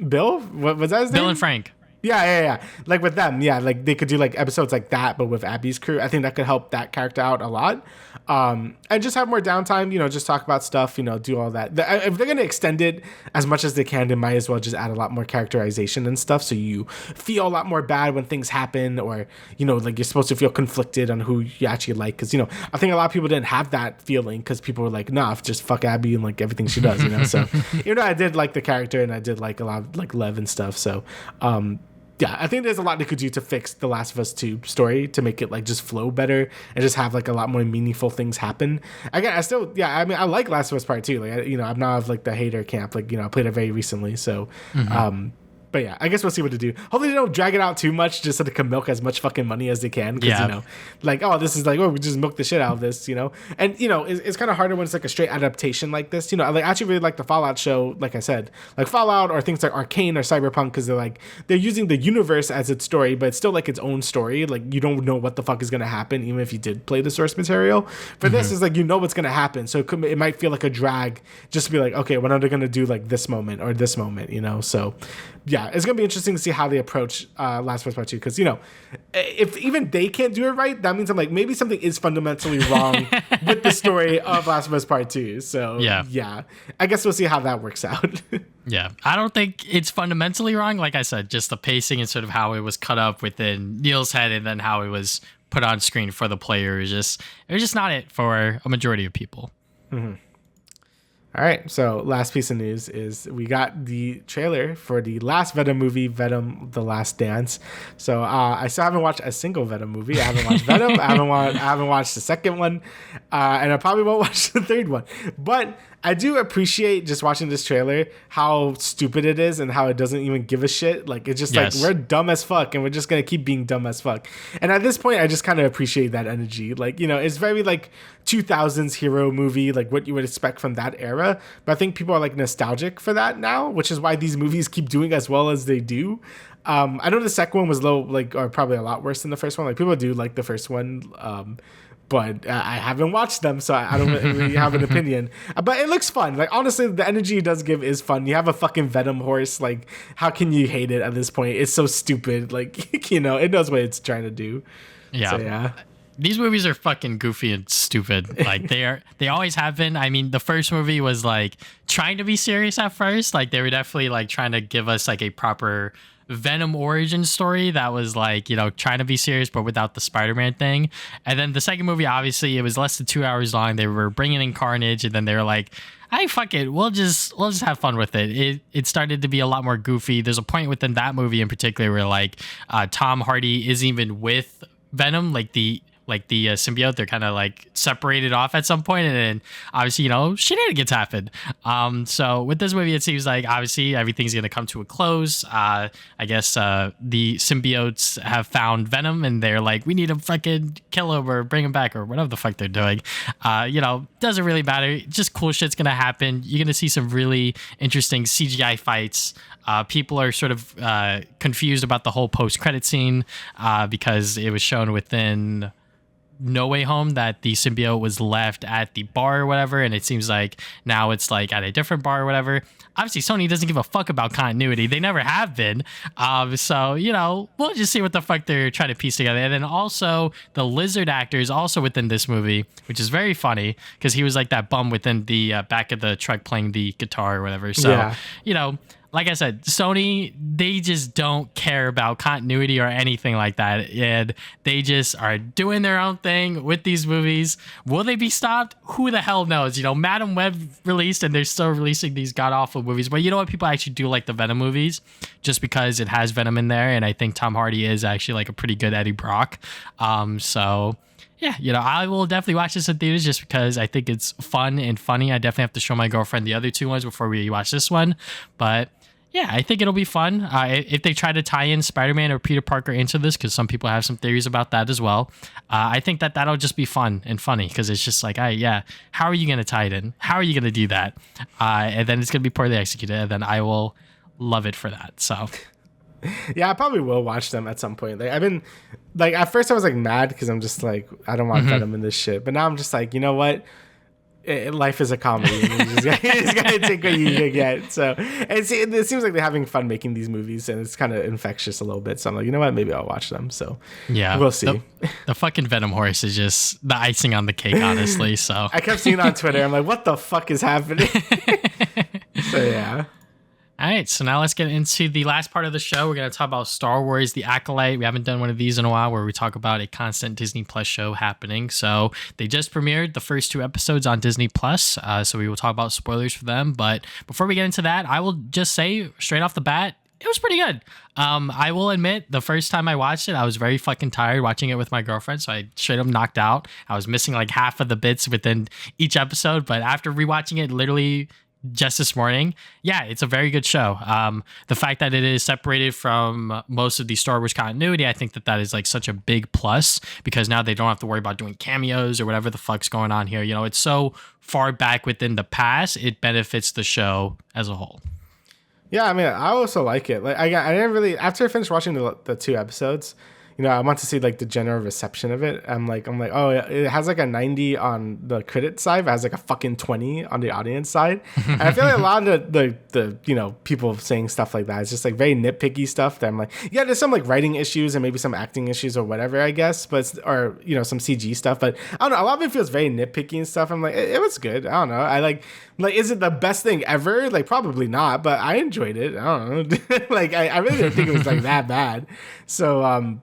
Bill? What was that his name? Bill and Frank. Yeah. Like with them, yeah, like they could do like episodes like that, but with Abby's crew. I think that could help that character out a lot. And just have more downtime, you know, just talk about stuff, you know, do all that. If they're going to extend it as much as they can, they might as well just add a lot more characterization and stuff, so you feel a lot more bad when things happen, or, you know, like you're supposed to feel conflicted on who you actually like. Because, you know, I think a lot of people didn't have that feeling, because people were like, nah, just fuck Abby and like everything she does, you know. So, you know, I did like the character, and I did like a lot of like Lev and stuff. So, yeah, I think there's a lot they could do to fix The Last of Us 2 story to make it like just flow better and just have like a lot more meaningful things happen. Again, I mean, I like Last of Us Part 2. Like, you know, I'm not of like the hater camp. Like, you know, I played it very recently, so but yeah, I guess we'll see what to do. Hopefully they don't drag it out too much, just so they can milk as much fucking money as they can. Because, you know, like, oh, this is like, oh, we just milk the shit out of this, you know? And, you know, it's kind of harder when it's like a straight adaptation like this. You know, I actually really like the Fallout show, like I said. Like Fallout, or things like Arcane or Cyberpunk, because they're using the universe as its story, but it's still like its own story. Like, you don't know what the fuck is going to happen, even if you did play the source material. For this, is like, you know what's going to happen. So it might feel like a drag just to be like, okay, when are they going to do like this moment or this moment, you know? So yeah, it's going to be interesting to see how they approach Last of Us Part 2, because, you know, if even they can't do it right, that means I'm like, maybe something is fundamentally wrong with the story of Last of Us Part 2. So yeah, I guess we'll see how that works out. Yeah, I don't think it's fundamentally wrong. Like I said, just the pacing and sort of how it was cut up within Neil's head, and then how it was put on screen for the player is just not it for a majority of people. Mm-hmm. All right, so last piece of news is we got the trailer for the last Venom movie, Venom: The Last Dance. So I still haven't watched a single Venom movie. I haven't watched Venom. I haven't watched the second one, and I probably won't watch the third one. But I do appreciate just watching this trailer how stupid it is and how it doesn't even give a shit. Like it's just like we're dumb as fuck and we're just gonna keep being dumb as fuck. And at this point, I just kind of appreciate that energy. Like, you know, it's very like 2000s hero movie, like what you would expect from that era. But I think people are like nostalgic for that now, which is why these movies keep doing as well as they do. I know the second one was low, like, or probably a lot worse than the first one. Like people do like the first one. But I haven't watched them, so I don't really have an opinion. But it looks fun. Like, honestly, the energy it does give is fun. You have a fucking Venom horse. Like, how can you hate it at this point? It's so stupid. Like, you know, it knows what it's trying to do. Yeah. So, yeah. These movies are fucking goofy and stupid. Like, they always have been. I mean, the first movie was, like, trying to be serious at first. Like, they were definitely, like, trying to give us, like, a proper Venom origin story that was like, you know, trying to be serious but without the Spider-Man thing. And then the second movie, obviously it was less than 2 hours long. They were bringing in Carnage, and then they were like, "Hey, fuck it, we'll just have fun with it." It started to be a lot more goofy. There's a point within that movie in particular where like Tom Hardy is even with Venom, like the symbiote. They're kind of like separated off at some point, and then obviously, you know, shenanigans happen. So with this movie, it seems like obviously everything's gonna come to a close. I guess the symbiotes have found Venom, and they're like, we need to fucking kill him or bring him back or whatever the fuck they're doing. You know, doesn't really matter. Just cool shit's gonna happen. You're gonna see some really interesting CGI fights. People are sort of confused about the whole post-credit scene because it was shown within No Way Home that the symbiote was left at the bar or whatever, and it seems like now it's like at a different bar or whatever. Obviously, Sony doesn't give a fuck about continuity. They never have been. So, you know, we'll just see what the fuck they're trying to piece together. And then also, the Lizard actor is also within this movie, which is very funny because he was like that bum within the back of the truck playing the guitar or whatever. So, you know, like I said, Sony, they just don't care about continuity or anything like that. And they just are doing their own thing with these movies. Will they be stopped? Who the hell knows? You know, Madam Web released and they're still releasing these god-awful movies. But you know what? People actually do like the Venom movies just because it has Venom in there. And I think Tom Hardy is actually like a pretty good Eddie Brock. So yeah, you know, I will definitely watch this in theaters just because I think it's fun and funny. I definitely have to show my girlfriend the other two ones before we watch this one. But yeah, I think it'll be fun. If they try to tie in Spider-Man or Peter Parker into this, because some people have some theories about that as well, I think that'll just be fun and funny because it's just like, how are you going to tie it in? How are you going to do that? And then it's going to be poorly executed, and then I will love it for that. So yeah, I probably will watch them at some point. Like I've been like at first I was like mad because I'm just like I don't want Venom in this shit, but now I'm just like, you know what? Life is a comedy. You just gotta take what you can get. So it seems like they're having fun making these movies, and it's kind of infectious a little bit. So I'm like, you know what? Maybe I'll watch them. So yeah, we'll see. The fucking Venom horse is just the icing on the cake, honestly. So I kept seeing it on Twitter. I'm like, what the fuck is happening? So yeah. All right, so now let's get into the last part of the show. We're going to talk about Star Wars The Acolyte. We haven't done one of these in a while where we talk about a constant Disney Plus show happening. So they just premiered the first 2 episodes on Disney Plus, so we will talk about spoilers for them. But before we get into that, I will just say straight off the bat, it was pretty good. I will admit, the first time I watched it, I was very fucking tired watching it with my girlfriend, so I straight up knocked out. I was missing like half of the bits within each episode, but after rewatching it literally just this morning, yeah, it's a very good show. The fact that it is separated from most of the Star Wars continuity, I think that is like such a big plus because now they don't have to worry about doing cameos or whatever the fuck's going on here. You know, it's so far back within the past, it benefits the show as a whole. Yeah, I mean, I also like it. Like, I didn't really after I finished watching the 2 episodes. You know, I want to see like the general reception of it. I'm like, oh, it has like a 90 on the critic side, but it has like a fucking 20 on the audience side. And I feel like a lot of the you know, people saying stuff like that is just like very nitpicky stuff that I'm like, yeah, there's some like writing issues and maybe some acting issues or whatever, I guess, or you know, some CG stuff. But I don't know, a lot of it feels very nitpicky and stuff. I'm like, it was good. I don't know. I like, is it the best thing ever? Like, probably not, but I enjoyed it. I don't know. Like, I really didn't think it was like that bad. So,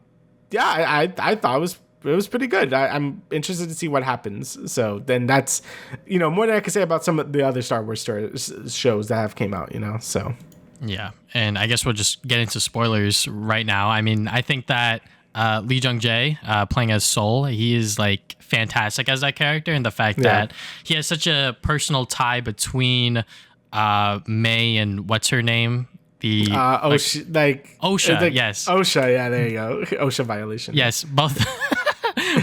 yeah, I thought it was it was pretty good. I'm interested to see what happens. So then that's, more than I can say about some of the other Star Wars shows that have came out, so. Yeah, and I guess we'll just get into spoilers right now. I mean, I think that Lee Jung-jae playing as Soule, he is like fantastic as that character, and the fact that he has such a personal tie between May and what's her name? The OSHA, yes. OSHA, yeah, there you go. OSHA violation. Yes, both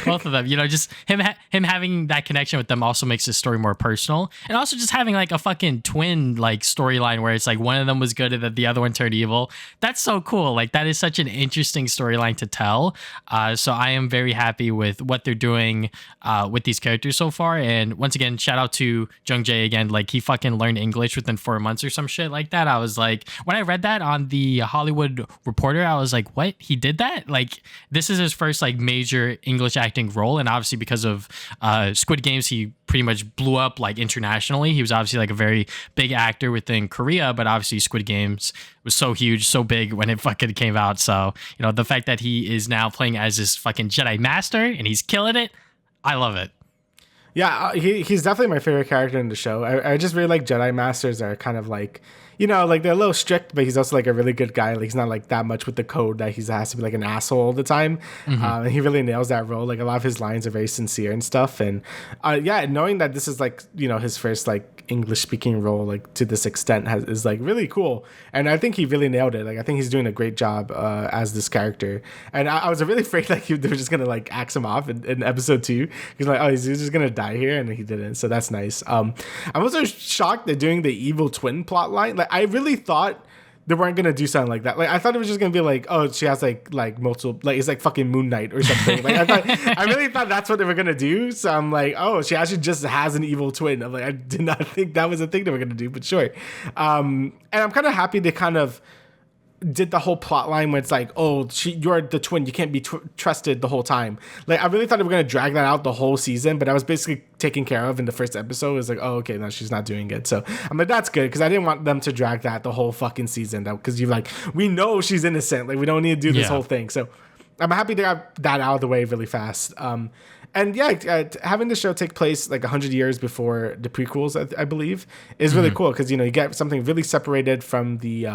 both of them. Just him having that connection with them also makes the story more personal, and also just having like a fucking twin like storyline where it's like one of them was good and then the other one turned evil. That's so cool. Like that is such an interesting storyline to tell. So I am very happy with what they're doing with these characters so far. And once again, shout out to Jung-jae again. Like he fucking learned English within 4 months or some shit like that. I was like, when I read that on the Hollywood Reporter, I was like, what? He did that? Like this is his first like major English acting role, and obviously because of Squid Games, he pretty much blew up like internationally. He was obviously like a very big actor within Korea, but obviously Squid Games was so huge, so big when it fucking came out. So the fact that he is now playing as this fucking Jedi Master and he's killing it, I love it. Yeah, he's definitely my favorite character in the show. I just really like Jedi Masters that are kind of like, like they're a little strict, but he's also like a really good guy. Like he's not like that much with the code that he has to be like an asshole all the time. And he really nails that role. Like a lot of his lines are very sincere and stuff. And knowing that this is like, his first like English speaking role, like to this extent is like really cool. And I think he really nailed it. Like I think he's doing a great job as this character. And I was really afraid like they were just going to like axe him off in episode 2. He's like, oh, he's just going to die here. And he didn't. So that's nice. I'm also shocked they're doing the evil twin plot line. Like I really thought they weren't gonna do something like that. Like I thought it was just gonna be like, oh, she has like multiple, like it's like fucking Moon Knight or something. Like I really thought that's what they were gonna do. So I'm like, oh, she actually just has an evil twin. I'm like, I did not think that was a thing they were gonna do, but sure. And I'm kind of happy they kind of did the whole plot line where it's like, oh, you're the twin, you can't be trusted the whole time. Like I really thought they were gonna drag that out the whole season, but I was basically taken care of in the first episode. It was like, oh, okay, no, she's not doing it. So I'm like, that's good, because I didn't want them to drag that the whole fucking season, because you're like, we know she's innocent, like we don't need to do this whole thing. So I'm happy to have that out of the way really fast. And having the show take place like 100 years before the prequels, I believe, is really cool, because you get something really separated from the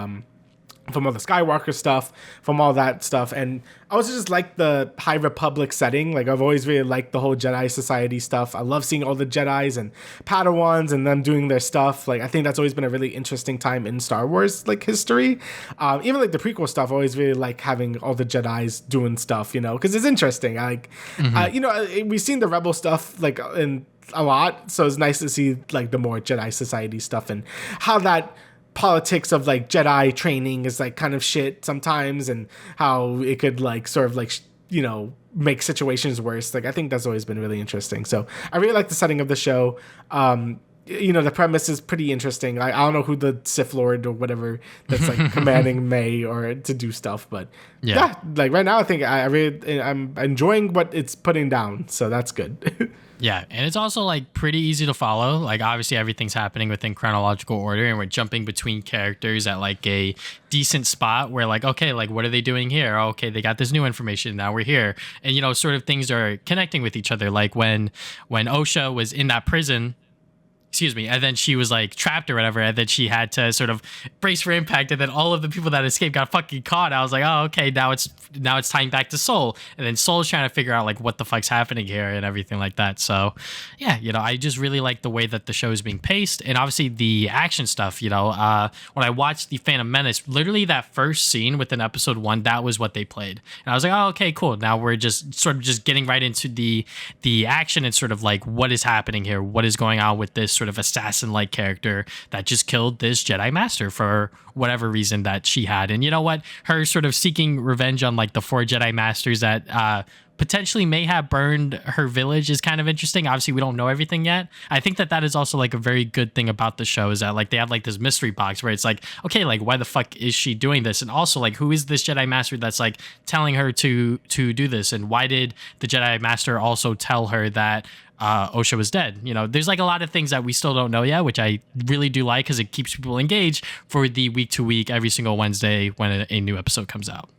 from all the Skywalker stuff, from all that stuff. And I also just like the High Republic setting. Like I've always really liked the whole Jedi Society stuff. I love seeing all the Jedis and Padawans and them doing their stuff. Like I think that's always been a really interesting time in Star Wars like history. Even like the prequel stuff, I always really like having all the Jedis doing stuff, because it's interesting. Like, we've seen the Rebel stuff like in a lot. So it's nice to see like the more Jedi Society stuff and how that politics of like Jedi training is like kind of shit sometimes, and how it could like sort of like make situations worse. Like I think that's always been really interesting. So I really like the setting of the show. The premise is pretty interesting. I don't know who the Sith Lord or whatever that's like commanding May or to do stuff, but like right now I think I'm enjoying what it's putting down, so that's good. Yeah, and it's also like pretty easy to follow. Like obviously everything's happening within chronological order, and we're jumping between characters at like a decent spot where like, okay, like what are they doing here? Oh, okay, they got this new information, now we're here. And sort of things are connecting with each other. Like when OSHA was in that prison, and then she was like trapped or whatever, and then she had to sort of brace for impact, and then all of the people that escaped got fucking caught. I was like, oh, okay, now it's tying back to Soule, and then Soule's trying to figure out like what the fuck's happening here and everything like that. So yeah, I just really like the way that the show is being paced, and obviously the action stuff. When I watched the Phantom Menace, literally that first scene within episode 1, that was what they played, and I was like, oh, okay, cool. Now we're just sort of just getting right into the action and sort of like what is happening here, what is going on with this sort of assassin-like character that just killed this Jedi Master for whatever reason that she had. And you know what? Her sort of seeking revenge on like the 4 Jedi Masters that potentially may have burned her village is kind of interesting. Obviously, we don't know everything yet. I think that is also like a very good thing about the show, is that like they have like this mystery box where it's like, okay, like why the fuck is she doing this? And also like, who is this Jedi Master that's like telling her to do this? And why did the Jedi Master also tell her that OSHA was dead? There's like a lot of things that we still don't know yet, which I really do like, because it keeps people engaged for the week to week every single Wednesday when a new episode comes out.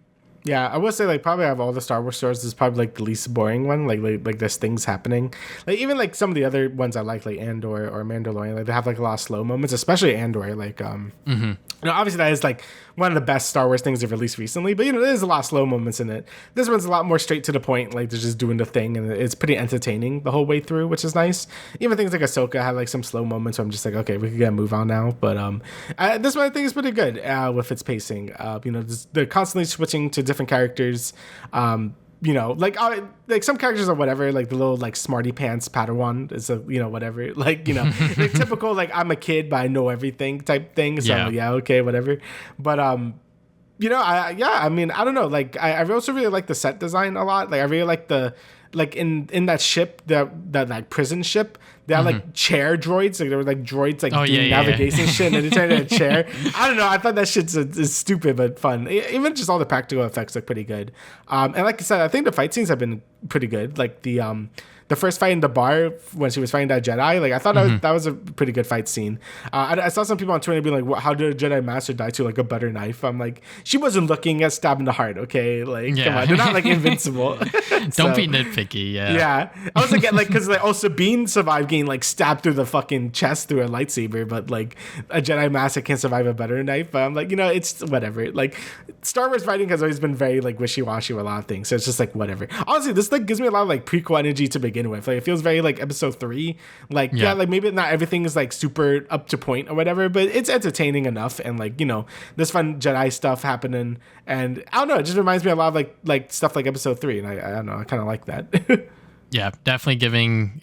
Yeah, I would say like probably out of all the Star Wars stories, this is probably like the least boring one. Like there's things happening. Like even like some of the other ones I like Andor or Mandalorian, like they have like a lot of slow moments, especially Andor. Like obviously that is like one of the best Star Wars things they've released recently, but there's a lot of slow moments in it. This one's a lot more straight to the point, like they're just doing the thing, and it's pretty entertaining the whole way through, which is nice. Even things like Ahsoka had like some slow moments where I'm just like, okay, we can get a move on now. But this one I think is pretty good with its pacing. They're constantly switching to different characters. Like some characters are whatever, like the little like smarty pants Padawan is whatever, like like typical like I'm a kid but I know everything type thing. So okay, whatever. But I mean I don't know, like I also really like the set design a lot. Like I really like the in that ship, that like prison ship, they had like chair droids. Like there were like droids like doing navigation shit, and they turned into a chair. I don't know. I thought that shit's is stupid but fun. Even just all the practical effects look pretty good. And like I said, I think the fight scenes have been pretty good. Like the first fight in the bar when she was fighting that Jedi, like I thought that was a pretty good fight scene. I saw some people on Twitter being like, how did a Jedi Master die to like a butter knife? I'm like, she wasn't looking at stabbing the heart, okay? Like, come on, they're not like invincible. Don't be nitpicky, Yeah. I was like, because like, Sabine survived getting like stabbed through the fucking chest through a lightsaber, but like a Jedi Master can't survive a butter knife. But I'm like, it's whatever. Like Star Wars writing has always been very like wishy-washy with a lot of things, so it's just like whatever. Honestly, this like gives me a lot of like prequel energy to begin with. Like it feels very like episode 3. Like like maybe not everything is like super up to point or whatever, but it's entertaining enough, and like there's fun Jedi stuff happening, and I don't know, it just reminds me a lot of like stuff like episode 3, and I don't know, I kind of like that. Yeah, definitely giving,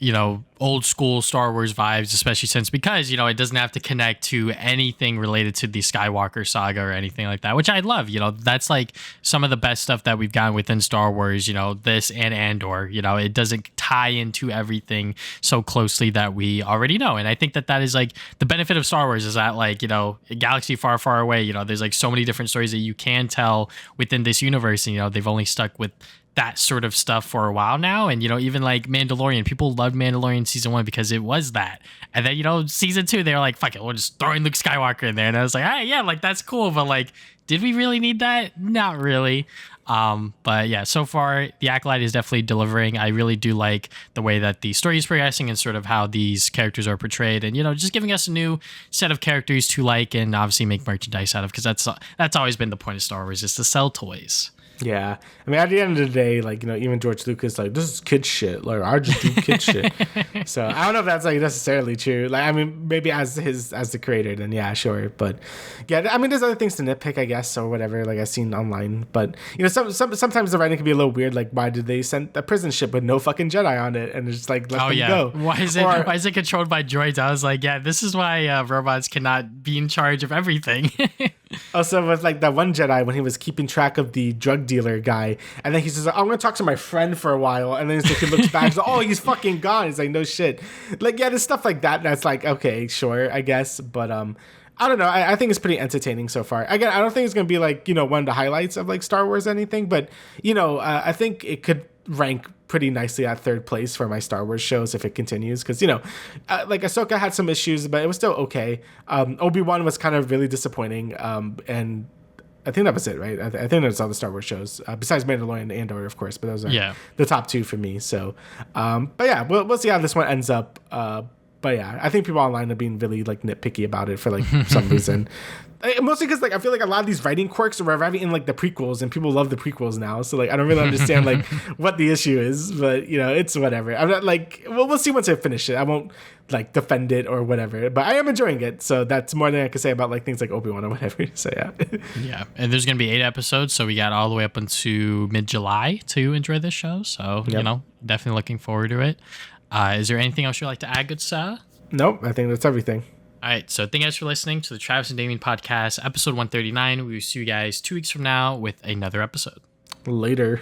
old school Star Wars vibes, especially since because, it doesn't have to connect to anything related to the Skywalker saga or anything like that, which I love. That's like some of the best stuff that we've gotten within Star Wars, this and Andor, it doesn't tie into everything so closely that we already know. And I think that is like the benefit of Star Wars is that like, a galaxy far, far away, there's like so many different stories that you can tell within this universe. And, they've only stuck with that sort of stuff for a while now. And even like Mandalorian, people loved Mandalorian season 1 because it was that, and then season 2 they were like, fuck it, we'll just throw in Luke Skywalker in there, and I was like, hey, yeah, like that's cool, but like did we really need that? Not really. But yeah, so far the Acolyte is definitely delivering. I really do like the way that the story is progressing and sort of how these characters are portrayed, and just giving us a new set of characters to like and obviously make merchandise out of, because that's always been the point of Star Wars, is to sell toys. Yeah, I mean, at the end of the day, like even George Lucas, like this is kid shit. Like I just do kid shit. So I don't know if that's like necessarily true. Like I mean, maybe as the creator, then yeah, sure. But yeah, I mean, there's other things to nitpick, I guess, or whatever. Like I've seen online, but sometimes the writing can be a little weird. Like why did they send a prison ship with no fucking Jedi on it and just like let them go? Why is it controlled by droids? I was like, yeah, this is why robots cannot be in charge of everything. Also, with like that one Jedi when he was keeping track of the drug dealer guy, and then he says, I'm gonna talk to my friend for a while, and then it's like he looks back, he's like, oh, he's fucking gone. He's like, no shit. Like yeah, there's stuff like that that's like, okay, sure, I guess, but I don't know. I think it's pretty entertaining so far. Again, I don't think it's gonna be like one of the highlights of like Star Wars or anything, but I think it could rank pretty nicely at 3rd place for my Star Wars shows if it continues, because like Ahsoka had some issues, but it was still okay. Obi-Wan was kind of really disappointing, and I think that was it, right? I think that's all the Star Wars shows besides Mandalorian and Andor, of course, but those are the top 2 for me. So but yeah, we'll see how this one ends up. But yeah, I think people online are being really like nitpicky about it for like some reason. Mostly because like I feel like a lot of these writing quirks are arriving in like the prequels, and people love the prequels now. So like I don't really understand like what the issue is, but it's whatever. I'm not like we'll see once I finish it. I won't like defend it or whatever, but I am enjoying it. So that's more than I can say about like things like Obi-Wan or whatever. So yeah. Yeah, and there's gonna be 8 episodes, so we got all the way up into mid-July to enjoy this show. So definitely looking forward to it. Is there anything else you'd like to add, good sir? Nope, I think that's everything. All right, so thank you guys for listening to the Travis and Damian podcast, episode 139. We will see you guys 2 weeks from now with another episode. Later.